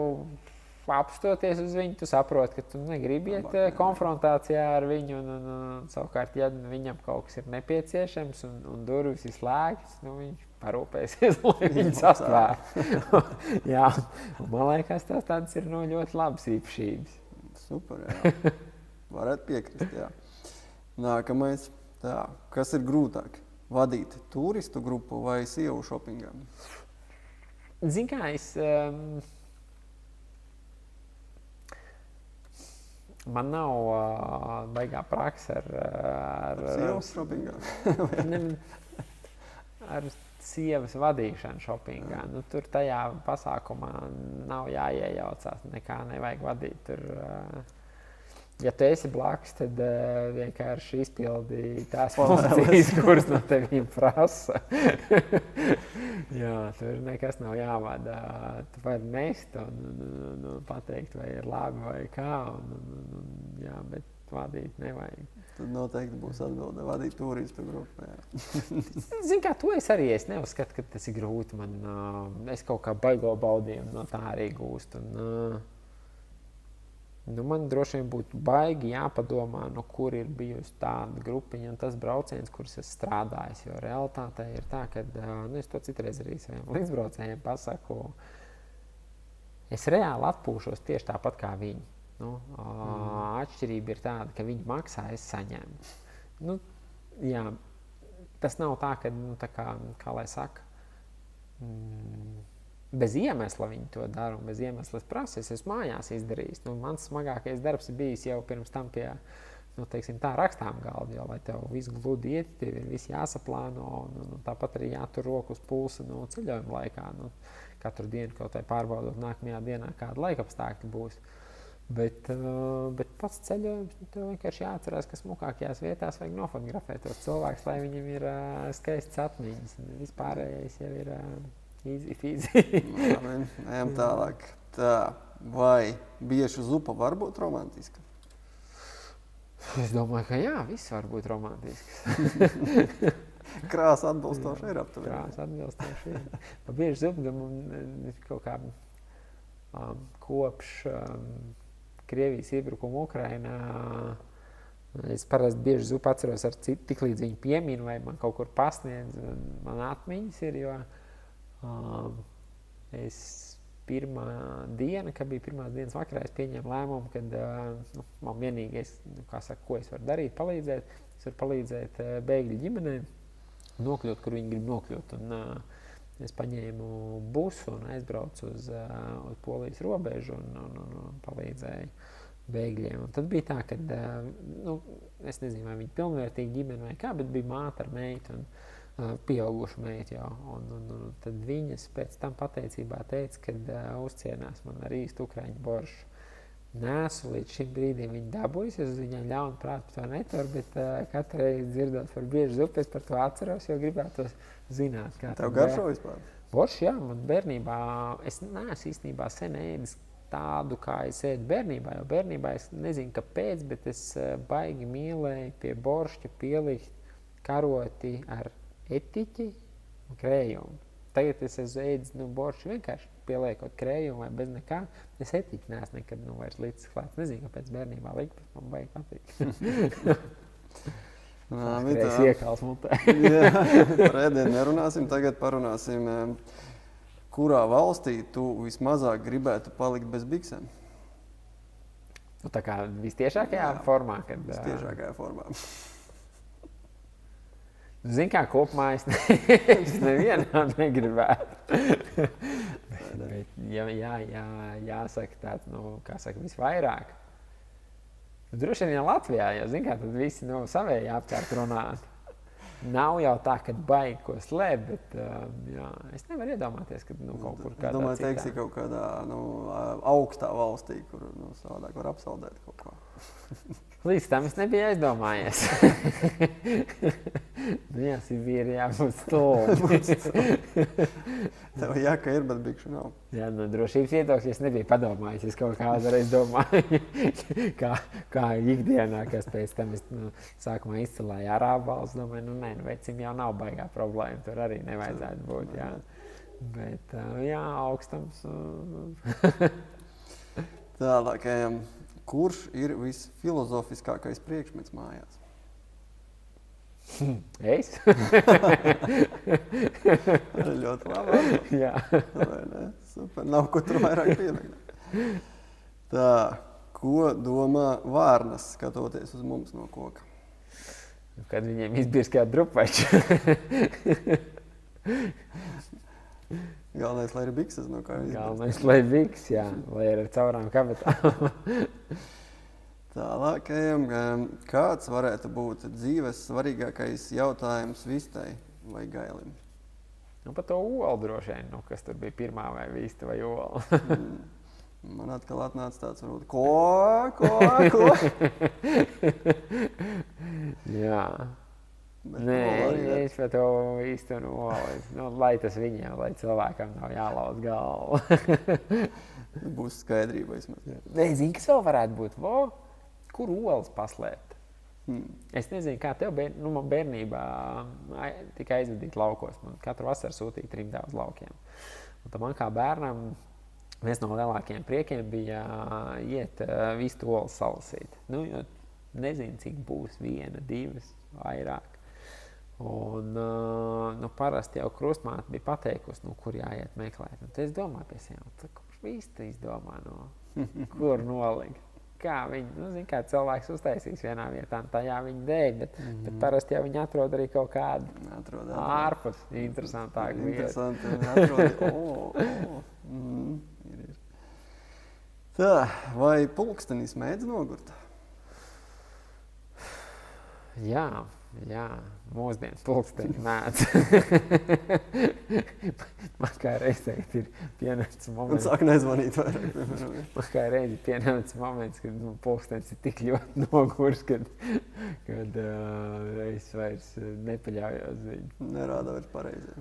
apstoties uz viņu, tu saproti, ka tu negribi iet konfrontācijā ar viņu, un savukārt, ja viņam kaut kas ir nepieciešams un durvis ir slēgts, viņš parūpēsies, lai viņus atvēr. Jā, un man liekas, tādas ir ļoti labas īpašības. Super, jā. Varētu piekrist, jā. Nākamais. Tā, kas ir grūtāk? Vadīt turistu grupu vai sievu šopingā? Zini kā, man nav baigā praksa ar sievu šopingā? Ar sievas vadīšanu šopingā. Tur tajā pasākumā nav jāiejaucās, nekā nevajag vadīt. Tur, ja tu esi blakus, tad vienkārši izpildi tās funkcijas, kuras no tevīm prasa. Jā, tur nekas nav jāvada. Tu vari nest un pateikt, vai ir labi vai kā. Jā, bet vadīt nevajag. Tad noteikti būs atbilde vadīt turistu grupu. Zini, kā to es arī neuzskatu, ka tas ir grūti. Es kaut kā baigo baudījumu no tā arī gūstu. Man droši vien būtu baigi jāpadomā, no kur ir bijusi tāda grupiņa un tas brauciens, kurus es strādājis. Jo realitātē ir tā, ka es to citreiz arī saviem līdzbraucējiem pasaku, es reāli atpūšos tieši tāpat kā viņi. Atšķirība ir tāda, ka viņi maksā, es saņēmu. Jā, tas nav tā, ka, tā kā lai saka, bez iemesla viņi to dara un bez iemesla es prasu, es esmu mājās izdarījis. Mans smagākais darbs ir bijis jau pirms tam pie, teiksim tā, rakstām galda, jo, lai tev viss gludi iet, tev ir viss jāsaplāno, tāpat arī jātur roku uz pulsa ceļojuma laikā. Katru dienu kaut vai pārbaudot nākamajā dienā, kāda laikapstākļi būs. Bet pats ceļojums, tev vienkārši jāatcerās, ka smukākajās vietās vajag nofotografēt tos cilvēkus, lai viņam ir skaistas atmiņas. Vispārējais jau ir easy peasy. Ejam tālāk. Tā, vai bieža zupa var būt romantiska? Es domāju, ka jā, viss var būt romantisks. Krāsa atbilstoši ir aptuveni. Krāsa atbilstoši ir. Pa bieža zupa kaut kā kopš Krievijas iebrukuma Ukrainā. Es parasti bieži zupu atceros ar citu, tik līdz viņi piemina vai man kaut kur pasniedz. Man atmiņas ir, jo es pirmā diena, kad bija pirmās dienas vakarā, es pieņēmu lēmumu, kad man vienīgais, ko es varu darīt, palīdzēt. Es varu palīdzēt bēgļu ģimenei nokļūt, kur viņi grib nokļūt. Es paņēmu busu un aizbraucu uz Polijas robežu un palīdzēju bēgļiem. Un tad bija tā, ka, es nezinu, vai viņi pilnvērtīgi ģimeni vai kā, bet bija māte ar meitu un pieaugušu meitu jau. Un tad viņas pēc tam pateicībā teica, ka uzcienās man ar īstu ukraiņu boršu. Nesu līdz šim brīdim viņi dabūjas, es uz viņiem ļaunu prātu par to nevaru, bet katru reizi dzirdot par biežu zupu, es par to atceros, jo gribētu zināt. Tev garšo vispār? Boršs, jā, man bērnībā, es neesmu īstenībā sen ēdis tādu, kā es ēdu bērnībā, jo bērnībā es nezinu, kāpēc, bet es baigi mīlēju pie boršķa pielikt karoti ar etiķi un krējumu. Tagad es esmu ēdis boršķu vienkārši pieliekot krējumu vai bez nekā. Es etiķi neesmu nekad vairs līdz klāt. Nezinu, kāpēc bērnībā likt, bet man baigi patīk. Krējs iekals mutē. Jā, par ēdienu nerunāsim. Tagad parunāsim, kurā valstī tu vismazāk gribētu palikt bez biksēm? Tā kā vistiešākajā formā? Vistiešākajā formā. Zini, kā kopumā es nevienā negribētu. Bet jāsaka tāds, kā saka, visvairāk. Droši vien Latvijā, jo zini, kā tad visi savēji apkārt runāt. Nav jau tā, ka baigi ko slēpt, bet es nevaru iedomāties, ka kaut kur kādā citā. Domāju, teiksi kaut kādā augstā valstī, kur savādāk var apsaldēt kaut ko. Līdz tam es nebiju aizdomājies. Jā, Sibīrijā būs stulbi. Tev jāka ir, bet bikšu nav. Jā, drošības viedokļa es nebiju padomājis. Es kaut kādu reiz domāju, kā ikdienā, kas pēc tam es sākumā izcelēju arābu valsts. Domāju, vecim jau nav baigā problēma. Tur arī nevajadzētu būt. Jā. Bet, augstams. Tālāk, kurš ir visfilozofiskākais priekšmets mājās? Es? Ļoti labi. Jā. Super, nav ko tur vairāk pieminēt. Tā, ko domā vārnas, skatoties uz mums no koka? Kad viņiem izbirs kā drupači. Galvenais, lai ir bikses, no kā izbirs. Galvenais, lai ir bikses, jā, lai ir ar caurām kabatām. Tālāk, kāds varētu būt dzīves svarīgākais jautājums Vistai vai Gailim? Par to olu droši vien, kas tur bija pirmā vai Vista vai ola. Man atkal atnāca tāds varbūt, ko? Jā. Nē, es par to īstu un olu. Lai tas viņiem, lai cilvēkam nav jālauz galva. Būs skaidrība vismaz. Nē, zini, kas vēl varētu būt? Kur olas paslēpt? Es nezinu, kā tev man bērnībā tika aizvadīt laukos. Man katru vasaru sūtīja trimdā uz laukiem. Un tad man kā bērnam viens no lielākajiem priekiem bija iet vistu olas salasīt. Jo nezinu, cik būs 1, 2, vairāk. Un parasti jau krustmāte bija pateikusi, kur jāiet meklēt. Un tad es domāju pie sev, kurš vista izdomā, kur nolikt. Kā viņi, kā cilvēks uztaisīs vienā vietā, tajā viņi dēļ, bet parasti jau viņi atrod arī kaut kādu ārpus interesantāku vietu. Tā, vai pulkstenis mēdz nogurt? Jā, mūsdienas pulksteņi mēdz. Man kā reizē ir pienācis moments. Un sāk nezvanīt vairāk. Man kā reizi ir pienācis moments, kad pulkstenis ir tik ļoti nogurs, kad es vairs nepaļaujos viņu. Nerāda vairs pareizi.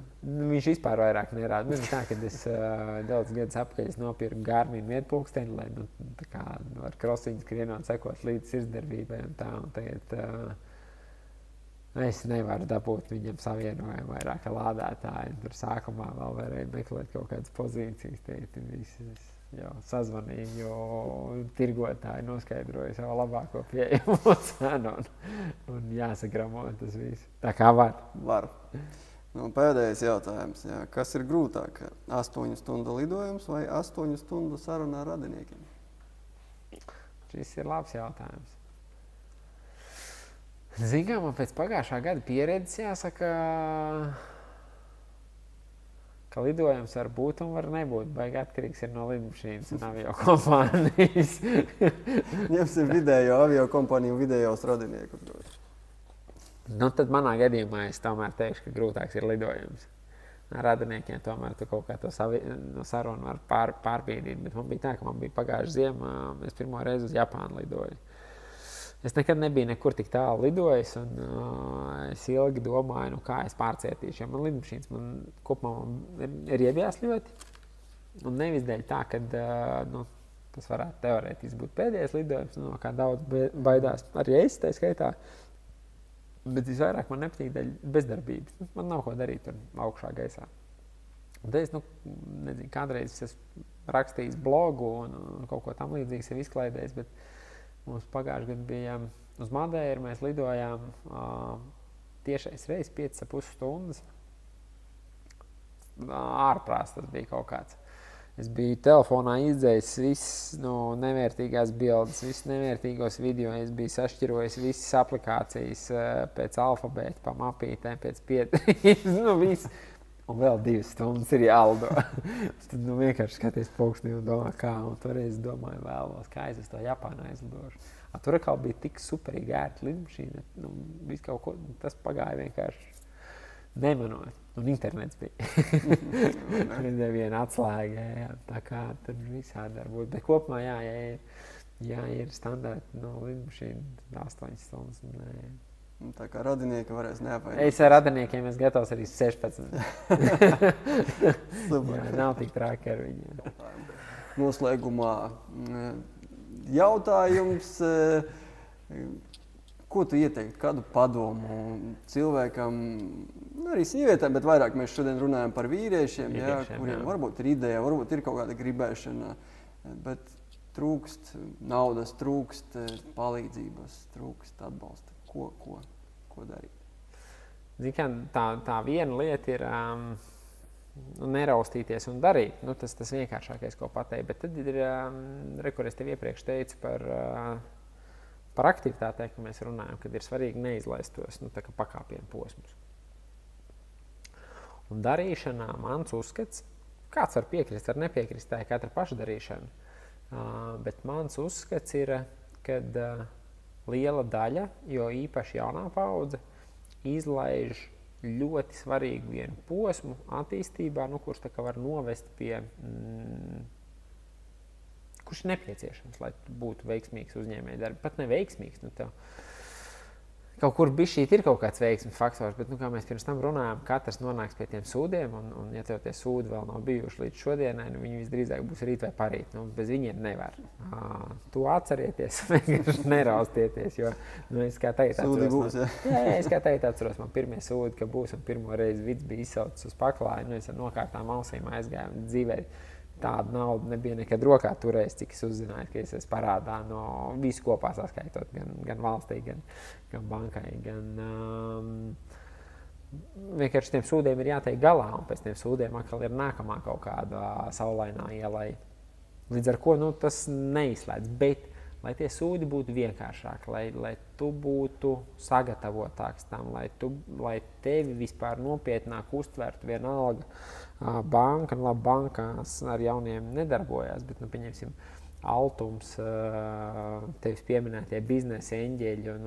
Viņš vispār vairāk nerāda. Tā, kad es daudz gadus apkaļ nopirku Garmin vietpulksteni, lai tā kā ar krosiņu skrienot sekot līdz sirdsdarbībai un tā. Un tagad es nevaru dabūt viņam savienojumu vairāk ar lādētāju. Tur sākumā vēl varēja meklēt kaut kādas pozīcijas. Visas jau sazvanīju, jo tirgotāji noskaidroja savu labāko pieejamo cenu un jāsagramo tas viss. Tā kā var. Var. Pēdējais jautājums. Jā. Kas ir grūtāk? 8 stundu lidojums vai 8 stundu saruna ar radiniekiem? Šis ir labs jautājums. Zini, man pēc pagājušā gada pieredzes jāsaka, ka lidojums var būt un var nebūt. Baigi atkarīgs ir no lidmašīnas un aviokompānijas. Ņemsim vidējo aviokompāniju un vidējos radiniekus. Tad manā gadījumā es tomēr teikšu, ka grūtāks ir lidojums. Ar radiniekiem tomēr tu kaut kā to sarunu var pārbīdīt. Bet man bija tā, ka man bija pagājuši ziemā, es pirmo reizi uz Japānu lidoju. Es nekad nebiju nekur tik tālu lidojis, un es ilgi domāju, kā es pārcietīšu. Jo man lidmašīnas kopumā ir iebjās ļoti. Un nevis dēļ tā, ka tas varētu teorētiski būt pēdējais lidojums, no kā daudz baidās. Arī es tā skaitā. Bet visvairāk man nepatīk dēļ bezdarbības. Man nav ko darīt tur augšā gaisā. Un tad es, nezinu, kādreiz esmu rakstījis blogu un kaut ko tam līdzīgs sev izklaidējis, bet mums pagājuši gadu bija uz Madeiru, mēs lidojām tiešais reiz 5,5 stundas. Ārprāts tas bija kaut kāds. Es biju telefonā izdzējis visas nevērtīgās bildes, visus nevērtīgos video. Es biju sašķirojis visas aplikācijas pēc alfabēta, pa mapītēm, pēc pietrīs, viss. Un vēl 2 stundas ir jālido. Tad vienkārši skaties pulksteni un domā, kā. Un toreiz domāju vēlos, kā es uz to Japānu aizlidošu. Tur atkal bija tik superīgi ērta lidmašīna. Viss kaut ko, tas pagāja vienkārši nemanot. Un internets bija. Viena atslēga, tā kā tur visādi var būt. Bet kopumā, ja ir standarti lidmašīna 8 stundas, Tā kā radinieki varēs neapvainot. Es ar radiniekiem esmu gatavs arī 16. Super. Jā, nav tik traki ar viņiem. Noslēgumā jautājums, ko tu ieteiktu, kādu padomu cilvēkam, arī sievietēm, bet vairāk mēs šodien runājam par vīriešiem, kuriem varbūt ir ideja, varbūt ir kaut kāda gribēšana, bet trūkst naudas, trūkst palīdzības, trūkst atbalsta. Ko darīt? Zini, tā viena lieta ir neraustīties un darīt. Tas vienkāršākais, ko pateikt. Bet tad ir, kur es tev iepriekš teicu par aktivitātēm, ka mēs runājam, kad ir svarīgi neizlaistos tā kā pakāpienu posmus. Un darīšanā mans uzskats, kāds var piekrist, var nepiekrist, tā ir katra pašdarīšana. Bet mans uzskats ir, kad liela daļa, jo īpaši jaunā paudze, izlaiž ļoti svarīgu vienu posmu attīstībā, kurš tā kā var novest pie, kurš ir nepieciešams, lai būtu veiksmīgs uzņēmējdarbi. Pat neveiksmīgs, kaut kur bišķīt ir kaut kāds veiksmes faktors, bet, kā mēs pirms tam runājām, katrs nonāks pie tiem sūdiem, un ja tev tie sūdi vēl nav bijuši līdz šodienai, viņi visdrīzāk būs rīt vai parīt. Bez viņiem nevar. To atcerieties, vienkārši neraustieties, jo es kā tagad atceros. Es kā tagad atceros, man pirmie sūdi, ka būs, un pirmo reizi vids bija izsaucis uz paklāju, es ar nokārtām ausīm aizgāju dzīvē. Tāda nauda nebija nekad rokā turējis, cik es uzzināju, ka es esmu parādā no visu kopā saskaitot, gan valstī, gan bankai, vienkārši tiem sūdiem ir jātiek galā, un pēc tiem sūdiem atkal ir nākamā kaut kāda saulainā ielai. Līdz ar ko, tas neizslēdz, bet lai tie sūdi būtu vienkāršāki, lai tu būtu sagatavotāks tam, lai tevi vispār nopietnāk uztvertu vienalga banka, bankās ar jauniem nedarbojās, bet, pieņemsim, Altums, tevis pieminētie biznesa eņģeļi un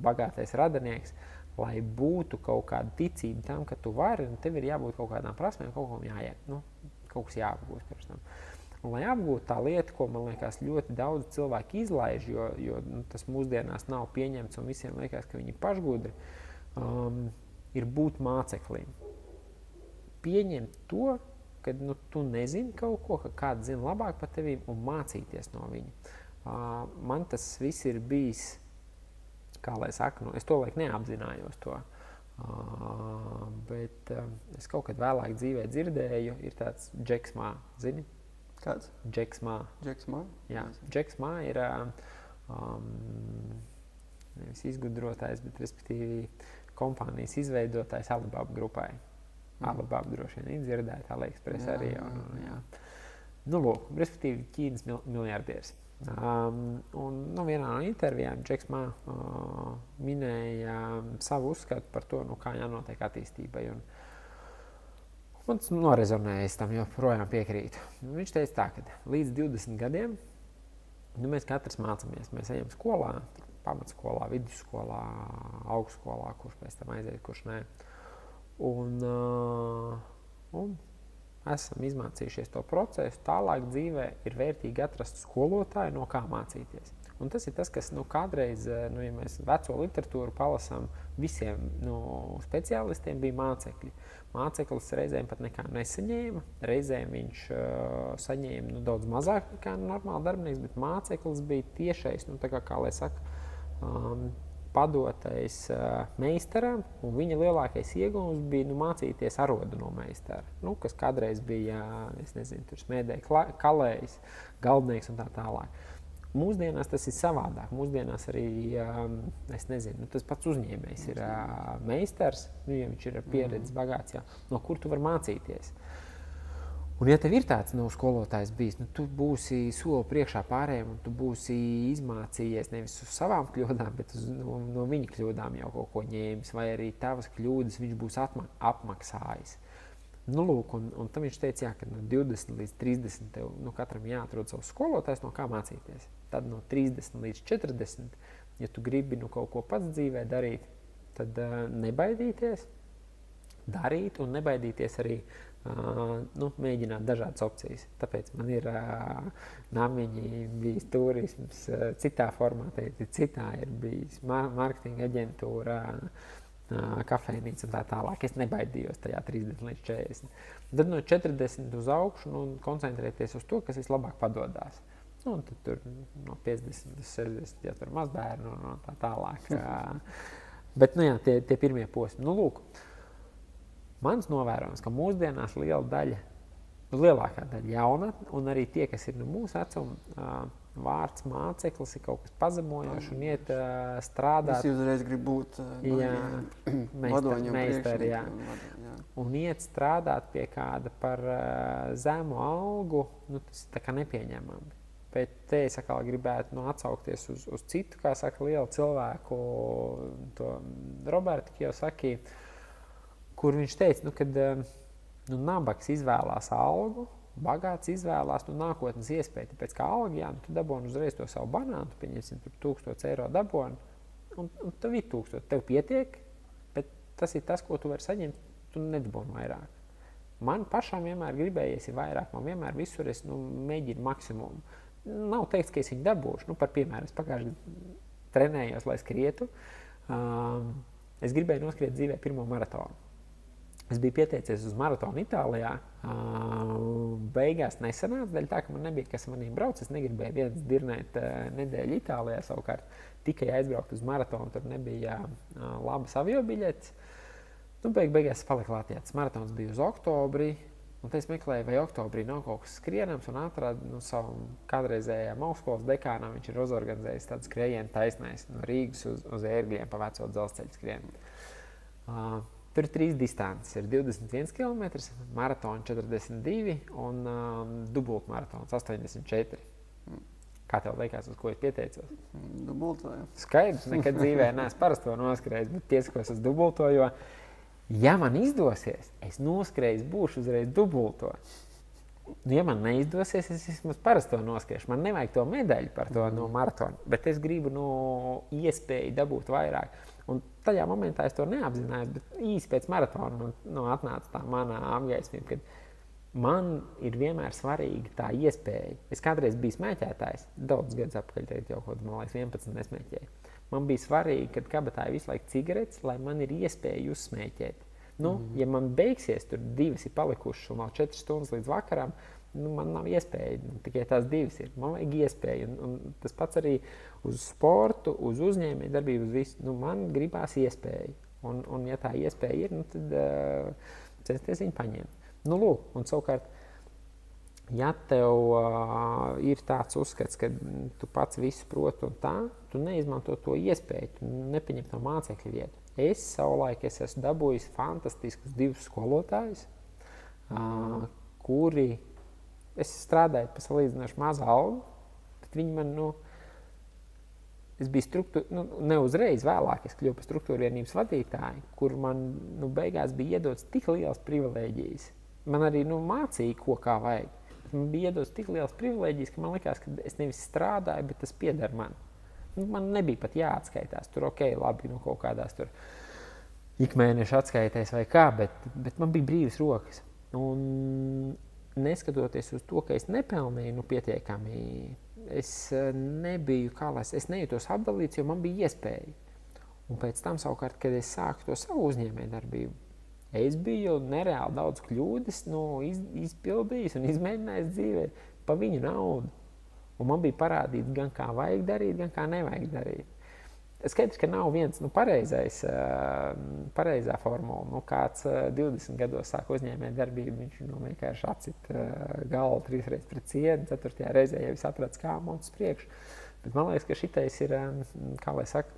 bagātais radinieks, lai būtu kaut kāda ticība tam, ka tu vari, un tev ir jābūt kaut kādām prasmēm, kaut kam jāiet, kaut kas jāapgūst pirms tam. Un, lai apgūtu tā lieta, ko, man liekas, ļoti daudz cilvēku izlaiž, jo tas mūsdienās nav pieņemts un visiem liekas, ka viņi ir pašgudri, ir būt māceklim. Pieņemt to, ka tu nezini kaut ko, ka kāds zina labāk par tevīm un mācīties no viņa. Man tas viss ir bijis, kā lai saka, es to laik neapzinājos to, bet es kaut kad vēlāk dzīvē dzirdēju, ir tāds Džeks Mā, zini? Kāds? Džeks Mā. Džeks Mā? Jā, Džeks Mā ir nevis izgudrotājs, bet respektīvi kompānijas izveidotājs Alibaba grupai. Alibaba droši vien izdzirdēja, AliExpress arī. Jā. Lūk, respektīvi Ķīnas miljardieris. Un vienā no intervijām Džeks Mā minēja savu uzskatu par to, kā jānotiek attīstībai. Man tas norezonēja, es tam joprojām piekrītu. Viņš teica tā, ka līdz 20 gadiem mēs katrs mācāmies. Mēs ejam skolā, pamatskolā, vidusskolā, augstskolā, kurš pēc tam aiziet, kurš nē. Un esam izmācījušies to procesu. Tālāk dzīvē ir vērtīgi atrast skolotāju, no kā mācīties. Un tas ir tas, kas kādreiz, ja mēs veco literatūru palasām, visiem speciālistiem bija mācekļi. Māceklis reizēm pat nekā nesaņēma, reizēm viņš saņēma daudz mazāk kā normāli darbinieks, bet māceklis bija tiešais, kā lai saka, padotais meistaram, un viņa lielākais ieguvums bija mācīties arodu no meistara. Kas kādreiz bija, es nezinu, tur smēdēja kalējs, galdnieks un tā tālāk. Mūsdienās tas ir savādāk. Mūsdienās arī, es nezinu, tas pats uzņēmējs ir meistars, ja viņš ir pieredzes bagāts, no kur tu vari mācīties. Un ja tev ir tāds skolotājs bijis, tu būsi soli priekšā pārējiem, un tu būsi izmācījies nevis uz savām kļūdām, bet no viņa kļūdām jau kaut ko ņēmis, vai arī tavas kļūdas viņš būs apmaksājis. Lūk, un tam viņš teica, ka no 20 līdz 30 tev katram jāatrod savs skolotājs, no kā mācīties. Tad no 30 līdz 40, ja tu gribi kaut ko pats dzīvē darīt, tad nebaidīties darīt un nebaidīties arī mēģināt dažādas opcijas. Tāpēc man ir namiņi bijis turisms, citā formātā, citā ir bijis marketinga aģentūra, kafejnīca un tā tālāk. Es nebaidījos tajā 30 līdz 40. Tad no 40 uz augšu koncentrēties uz to, kas vislabāk padodās. Un tad tur no 50 līdz 60, ja tur mazbērnu un tā tālāk. Bet, tie pirmie posmi. Lūk, mans novērojums, ka mūsdienās lielākā daļa jaunatne, un arī tie, kas ir mūsu vecuma, vārds māceklis ir kaut kas pazemojošs un iet strādāt. Visi uzreiz grib būt meistari, un iet strādāt pie kāda par zemu algu, tas ir tā kā nepieņemami. Bet te es atkal gribētu atsaukties uz citu, kā saka, lielu cilvēku, to Robertu Kiyosaki, kur viņš teica, kad nabaks izvēlās algu, bagāts izvēlās nākotnes iespēju. Tāpēc kā alga, tu daboni uzreiz to savu banānu, tu pieņemsim 1000 eiro daboni, un tev ir 1000. Tev pietiek, bet tas ir tas, ko tu vari saņemt, tu nedaboni vairāk. Man pašam vienmēr gribējies ir vairāk, man vienmēr visur es mēģinu maksimumu. Nav teikts, ka es viņu dabūšu. Par piemēru, es pagājuši trenējos, lai skrietu. Es gribēju noskriet dzīvē pirmo maratonu. Es biju pieteicies uz maratonu Itālijā. Beigās nesanāca, dēļ tā, ka man nebija kas manī brauc. Es negribēju viens dirnēt nedēļu Itālijā savukārt. Tikai aizbraukt uz maratonu, tur nebija labas aviobiļetes. Beigās es paliku Latvijā. Tas maratons bija uz oktobri. Un te es meklēju, vai oktobrī nav kaut kas skrienams, un atradu savu kādreizējām augstskolas dekānam. Viņš ir uzorganizējis tādu skrējienu taisnais no Rīgas uz Ērgļiem pa veco dzelzceļu skrienu. Tur ir 3 distances. Ir 21 km, maratona 42 un dubult maratons 84. Kā tev liekas, uz ko es pieteicos? Dubult vai? Skaidrs, nekad dzīvē neesmu parasto noskrējis, bet piesakos uz dubulto, jo ja man izdosies, es noskrēju, būšu uzreiz dubulto. Ja man neizdosies, es vismaz parasto noskriešu. Man nevajag to medaļu par to no maratona, bet es gribu iespēju dabūt vairāk. Un tajā momentā es to neapzinājos, bet īsi pēc maratona atnāca tā manā apgaismība, kad man ir vienmēr svarīga tā iespēja. Es kādreiz biju smēķētājs, daudz gadus apakaļ, teikt jau kaut man liekas 11 nesmēķēju. Man bija svarīgi, kad kabatā ir visu laiku cigaretes, lai man ir iespēja uzsmēķēt. Ja man beigsies, tur 2 ir palikušas un vēl 4 stundas līdz vakaram, man nav iespēja, tikai tās 2 ir. Man vajag iespēju, un tas pats arī uz sportu, uz uzņēmēju darbību, uz visu. Man gribās iespēju, un ja tā iespēja ir, tad censties viņu paņemt. Lūk, un savukārt, ja tev ir tāds uzskats, ka tu pats visu proti un tā, tu neizmanto to iespēju, tu nepaņem to mācekļu vietu. Es savulaik esmu dabūjis fantastiskus 2 skolotājus, kuri es strādāju pa salīdzinoši mazu algu, bet viņi man, es biju ne uzreiz vēlāk, es kļuvu par struktūra vienības vadītāju, kur man beigās bija iedots tik liels privilēģijas. Man arī mācīja, ko kā vajag. Man bija iedots tik liels privilēģijas, ka man likās, ka es nevis strādāju, bet tas pieder man. Man nebija pat jāatskaitās. Tur labi, kaut kādās tur ikmēneša atskaitēs vai kā, bet man bija brīvas rokas. Un neskatoties uz to, ka es nepelnīju pietiekami, es nebiju, es nejūtos apdalīts, jo man bija iespēja. Un pēc tam savukārt, kad es sāku to savu uzņēmēju darbību, es biju nereāli daudz kļūdas izpildījis un izmēģinājis dzīvē pa viņu naudu. Un man bija parādīts gan kā vajag darīt, gan kā nevajag darīt. Skaidrs, ka nav viens pareizā formula. Kāds 20 gados sāk uzņēmēt darbību, viņš vienkārši atcit galvu 3 reizes pret cienu, 4. reizē jau es atradu kāmu uz priekšu. Bet man liekas, ka šitais ir, kā lai saka,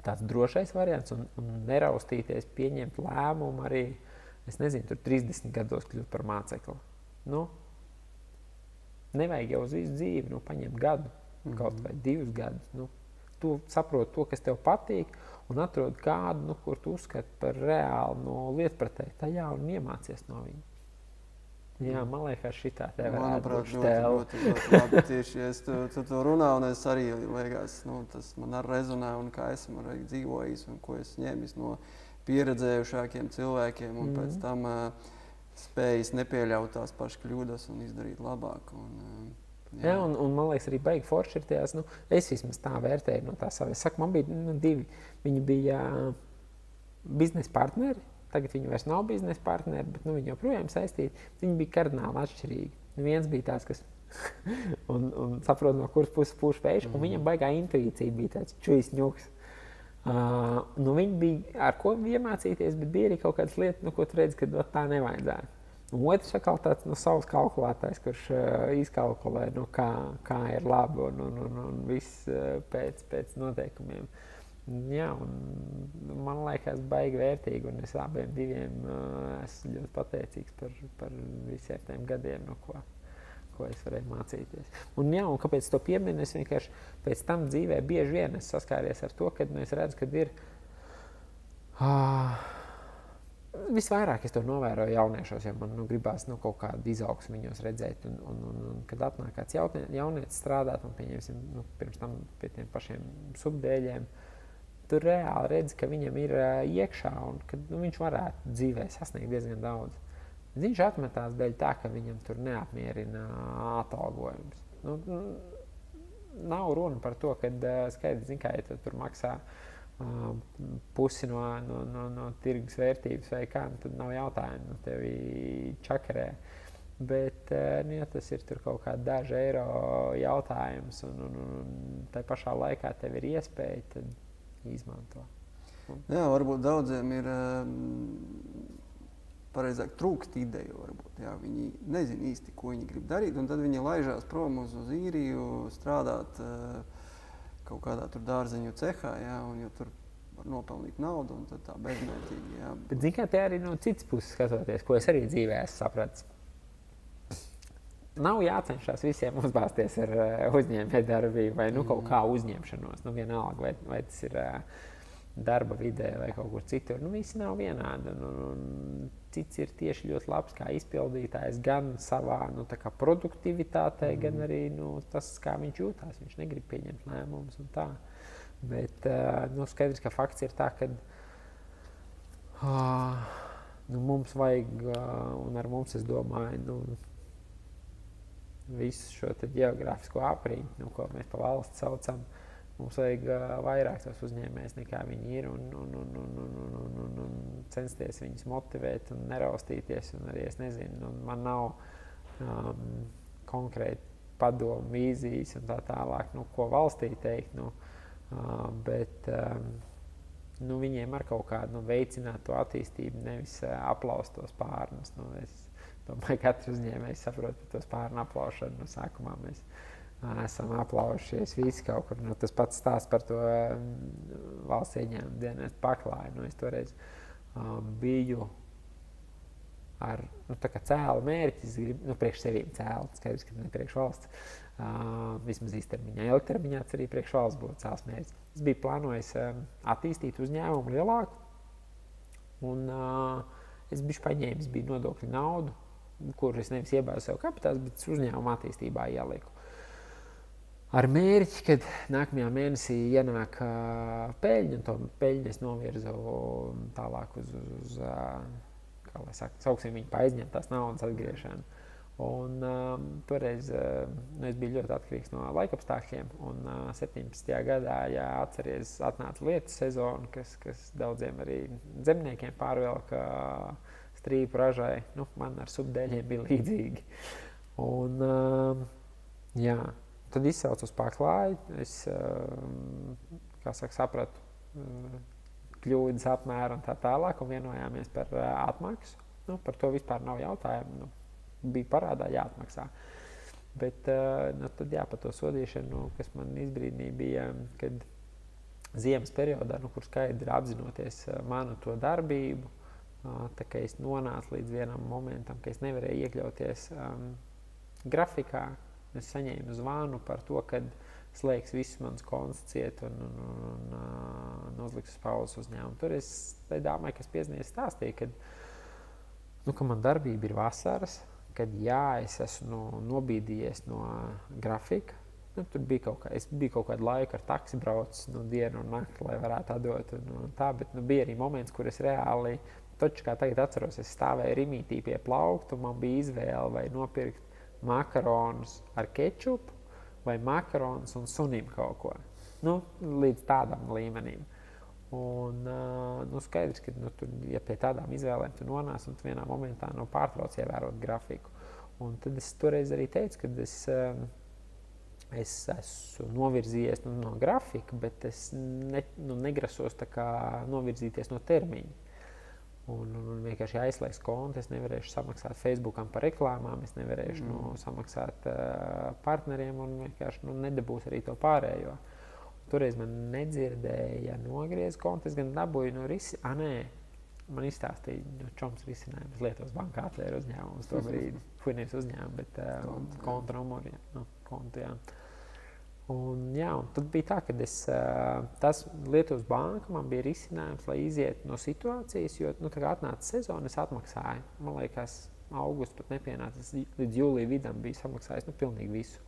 tāds drošais variants un neraustīties, pieņemt lēmumu arī, es nezinu, tur 30 gados kļūt par mācekli. Nevajag jau uz visu dzīvi, paņemt gadu, kaut vai 2 gadus. Tu saproti to, kas tev patīk, un atrod kādu, kur tu uzskati par reālu lietpratēju tajā un iemācies no viņa. Jā, man liekas, šitā te varētu būt stēle. Ļoti labi. Tieši, ja tu to runā, un es arī liekas, tas man arī rezonē, un kā esmu arī dzīvojis, un ko es ņēmis no pieredzējušākiem cilvēkiem, un pēc tam spējas nepieļaut tās pašas kļūdas un izdarīt labāk. Un man liekas, arī baigi forši ir tajās, es vismaz tā vērtēju no tā savu. Es saku, man bija 2, viņi bija biznesa partneri, tagad viņi vairs nav biznesa partneri, bet viņi joprojām saistīti. Viņi bija kardināli atšķirīgi. Viens bija tās, kas un saprot, no kuras puses pūš vējš, un viņam baigā intuīcija bija tāds čujs ņuks. Viņi bija ar ko iemācīties, bet bija arī kaut kādas lietas, ko tu redzi, ka tā nevajadzētu. Un otrs atkal tāds savs kalkulētājs, kurš izkalkulē, kā ir labi un viss pēc noteikumiem. Jā, un man liekas baigi vērtīgi, un es abiem diviem esmu ļoti pateicīgs par visiem tiem gadiem, no ko es varēju mācīties. Un kāpēc to pieminu? Es vienkārši pēc tam dzīvē bieži vien es saskāries ar to, kad es redzu, kad ir visvairāk es to novēroju jauniešos, jo man gribās kaut kādu izaugsmu viņos redzēt, un kad atnāk kāds jaunietis strādāt, un pieņemsim, pirms tam pie tiem pašiem subdēļiem, tur reāli redzi, ka viņam ir iekšā, un ka viņš varētu dzīvē sasniegt diezgan daudz. Viņš atmetās dēļ tā, ka viņam tur neapmierina atalgojums. Nav runa par to, ka skaidrs, ja tu tur maksā pusi no tirgus vērtības vai kā, tad nav jautājumu, tevi čakarē. Bet, ja tas ir tur kaut kādi daži eiro jautājums un tai pašā laikā tev ir iespēja, tad izmanto. Jā, varbūt daudziem ir pareizāk trūkst ideju, varbūt. Jā, viņi nezina īsti, ko viņi grib darīt, un tad viņi laižās prom uz īriju strādāt kaut kādā tur dārzeņu cehā, jā, un jo tur var nopelnīt naudu, un tad tā bezmērķīgi, jā. Bet zini, kā te arī no citas puses skatoties, ko es arī dzīvē esmu sapratis. Nav jācenšas visiem uzbāzties ar uzņēmējdarbību vai kaut kā uzņemšanos. Vienalga, vai tas ir darba vidē vai kaut kur citur. Visi nav vienādi. Cits ir tieši ļoti labs kā izpildītājs gan savā produktivitātē, gan arī tas, kā viņš jūtās. Viņš negrib pieņemt lēmumus un tā. Bet skaidrs, ka fakts ir tā, ka mums vajag, un ar mums es domāju, visu šo geogrāfisko apriņu, ko mēs pa valsts saucam, mums vajag vairāk tos uzņēmējus nekā viņi ir un censties viņus motivēt un neraustīties. Un arī es nezinu, man nav konkrēti padomu, vīzijas un tā tālāk, ko valstī teikt, bet viņiem ar kaut kādu veicināt to attīstību, nevis aplaust tos pārnus. Es domāju, ka katrs uzņēmējs saprot par to spārnu aplaušanu. No sākumā mēs esam aplaušies visi kaut kur. Tas pats stāsts par to valsts ieņēmumu dienestu paklāju. Es toreiz biju ar cēlu mērķis, priekš sevīm cēlu, skaidrs, ka ne priekš valsts. Vismaz īstermiņā, ilgtermiņā tas arī priekš valsts būtu cēls mērķis. Es biju plānojis attīstīt uzņēmumu lielāku, un es biju paņēmis nodokļu naudu, kur es nevis iebāzu sev kapitāls, bet uzņēmuma attīstībā ieliku. Ar mērķi, kad nākamajā mēnesī ienāk peļņa, un to peļņu es novirzu tālāk uz kā lai saka, sauksim viņu pa aizņemtās naudas atgriešanu. Un toreiz es biju ļoti atkarīgs no laikapstākļiem, un 17. gadā, ja atceries, atnāca lietu sezona, kas daudziem arī zemniekiem pārvelka strīpu ražai. Man ar subdēļiem bija līdzīgi. Un, tad izsaucu uz paklāju. Es, sapratu kļūdas apmēru un tā tālāk, un vienojāmies par atmaksu. Par to vispār nav jautājumu. Bija parādā jāatmaksā. Bet tad par to sodīšanu, kas man izbrīdīja, bija, kad ziemas periodā, kur skaidri apzinoties manu to darbību, tā kā es nonācu līdz vienam momentam, ka es nevarēju iekļauties grafikā. Es saņēmu zvanu par to, kad slēgs visus manus kontus ciet un uzliks uz pauzes uzņēmumu. Tur es domāju, kas piezīmēs stāstīja, ka man darbība ir vasaras, kad es esmu nobīdījies no grafika. Tur bija kaut kādu laiku ar taksi braucis dienu un nakti, lai varētu atdot un tā, bet bija arī moments, kur es reāli, taču kā tagad atceros, es stāvēju rimītī pie plauktu, man bija izvēle vai nopirkt makaronus ar kečupu vai makaronus un sunim kaut ko. Līdz tādam līmenim. Un skaidrs, ka tur, ja pie tādām izvēlēm tu nonāc un tu vienā momentā pārtrauc ievērot grafiku. Un tad es toreiz arī teicu, ka es esmu novirzījies no grafika, bet es negrasos tā kā novirzīties no termiņa. Un vienkārši aizslēgs kontu, es nevarēšu samaksāt Facebookam par reklāmām, es nevarēšu samaksāt partneriem un vienkārši nedabūs arī to pārējo. Toreiz man nedzirdēja nogriez kontu, es gan dabūju man izstāstīja čoms risinājums Lietuvas bankā atvēra uzņēmumus to brīdi. Nevis uzņēmumu, bet kontu numuru, kontu, jā. Un tad bija tā, ka tas Lietuvas banka man bija risinājums, lai iziet no situācijas, jo tā kā atnāca sezona, es atmaksāju. Man liekas, augusts pat nepienāca, līdz jūlija vidam bija samaksājis pilnīgi visu.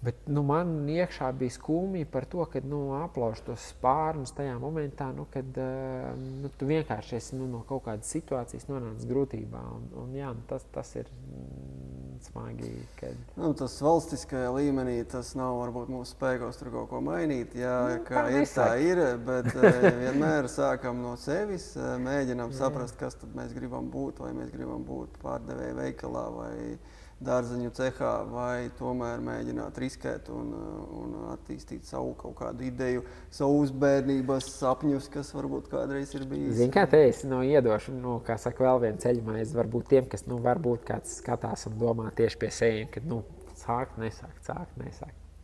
Bet man iekšā bija skumji par to, ka aplauž tos spārnus tajā momentā, kad tu vienkārši esi no kaut kādas situācijas nonācis grūtībā. Tas ir smagi. Kad... Tas valstiskajā līmenī tas nav varbūt mūsu spēkos tur kaut ko mainīt. Jā, kā ir, nesaka. tā ir, bet vienmēr sākam no sevis, mēģinām saprast, kas tad mēs gribam būt, vai mēs gribam būt pārdevēja veikalā vai dārzeņu cehā, vai tomēr mēģināt riskēt un attīstīt savu kaut kādu ideju, savus bērnības sapņus, kas varbūt kādreiz ir bijis. Zini, kā te es iedošu, kā saka, vēl vienu ceļmaizi, varbūt tiem, kas, varbūt kāds skatās un domā tieši pie sevis, kad, sākt, nesākt.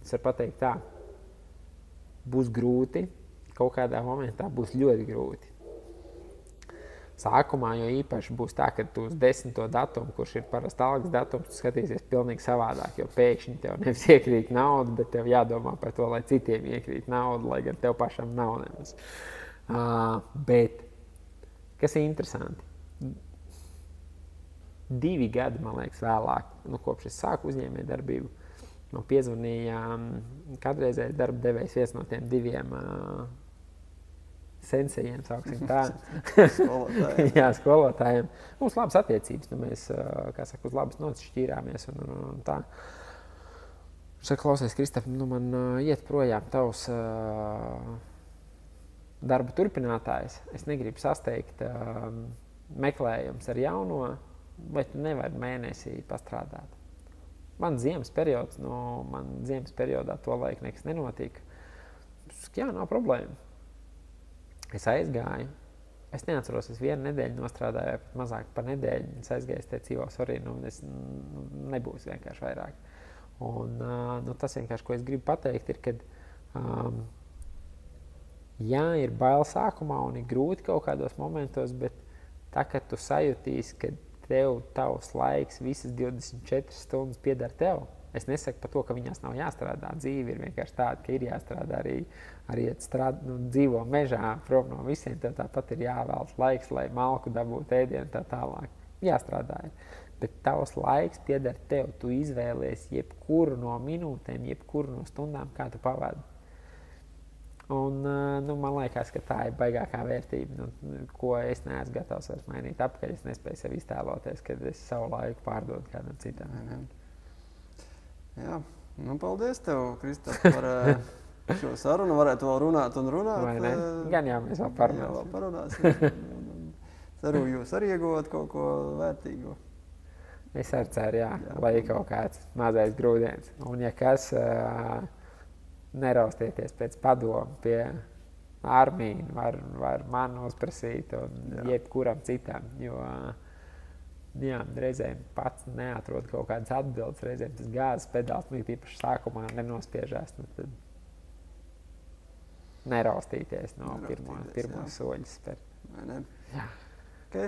Es varu pateikt tā, būs grūti, kaut kādā momentā būs ļoti grūti. Sākumā jo īpaši būs tā, ka tu uz 10. datumu, kurš ir parasti algas datums, tu skatīsies pilnīgi savādāk, jo pēkšņi tev nevis iekrīt nauda, bet tev jādomā par to, lai citiem iekrīt nauda, lai gan tev pašam nav nemaz. Bet, kas ir interesanti, 2 gadi, man liekas, vēlāk, kopš es sāku uzņēmējdarbību, man piezvanīja kādreizēji darba devējs viens no tiem 2 sensejiem, sauksim tā. Jā, skolotājiem. Mums labas attiecības, mēs, kā saka, uz labas notas šķīrāmies un tā. Viņš saka, klausies, Kristap, man iet projām tavs darba turpinātājs. Es negribu sasteigt meklējums ar jauno, vai tu nevari mēnesī pastrādāt. Man ziemas periodā to laiku nekas nenotika. Jā, nav problēma. Es aizgāju. Es neatceros, es 1 nedēļu nostrādāju, pat mazāk par nedēļu. Es aizgāju, es teicu, sorry, es nebūs vienkārši vairāk. Un tas vienkārši, ko es gribu pateikt, ir, kad jā, ir bail sākumā un ir grūti kaut kādos momentos, bet tā, kad tu sajutīsi, ka tavs laiks visas 24 stundas pieder tev, es nesaku par to, ka viņās nav jāstrādā. Dzīve ir vienkārši tāda, ka ir jāstrādā arī dzīvo mežā, prom no visiem, tev tāpat ir jāvēlas laiks, lai malku dabūtu ēdienu tā tālāk. Jāstrādā ir. Bet tavs laiks pieder tev. Tu izvēlies jebkuru no minūtēm, jebkuru no stundām, kā tu pavadi. Un man liekas, ka tā ir baigākā vērtība, ko es neesmu gatavs vairs mainīt apakaļ. Es nespēju sev iztēloties, kad es savu laiku pārdodu kādam citam. Jā, paldies tev, Kristap, par šo sarunu. Varētu vēl runāt un runāt. Vai ne? Gan jā, mēs vēl parunāsim. Ceru, jūs arī ieguvāt kaut ko vērtīgu. Es arī ceru, jā, lai ir kaut kāds mazais grūdienis. Un ja kas, neraustieties pēc padomu pie Armīna, var man uzprasīt un jebkuram citam, jo jā, reizēm pats neatrod kaut kādas atbildes, reizēm tas gāzes pedāls, tīpaši sākumā nenospiežās, tad neraustīties no pirmos soļus spērt. Vai ne? Jā. Okay.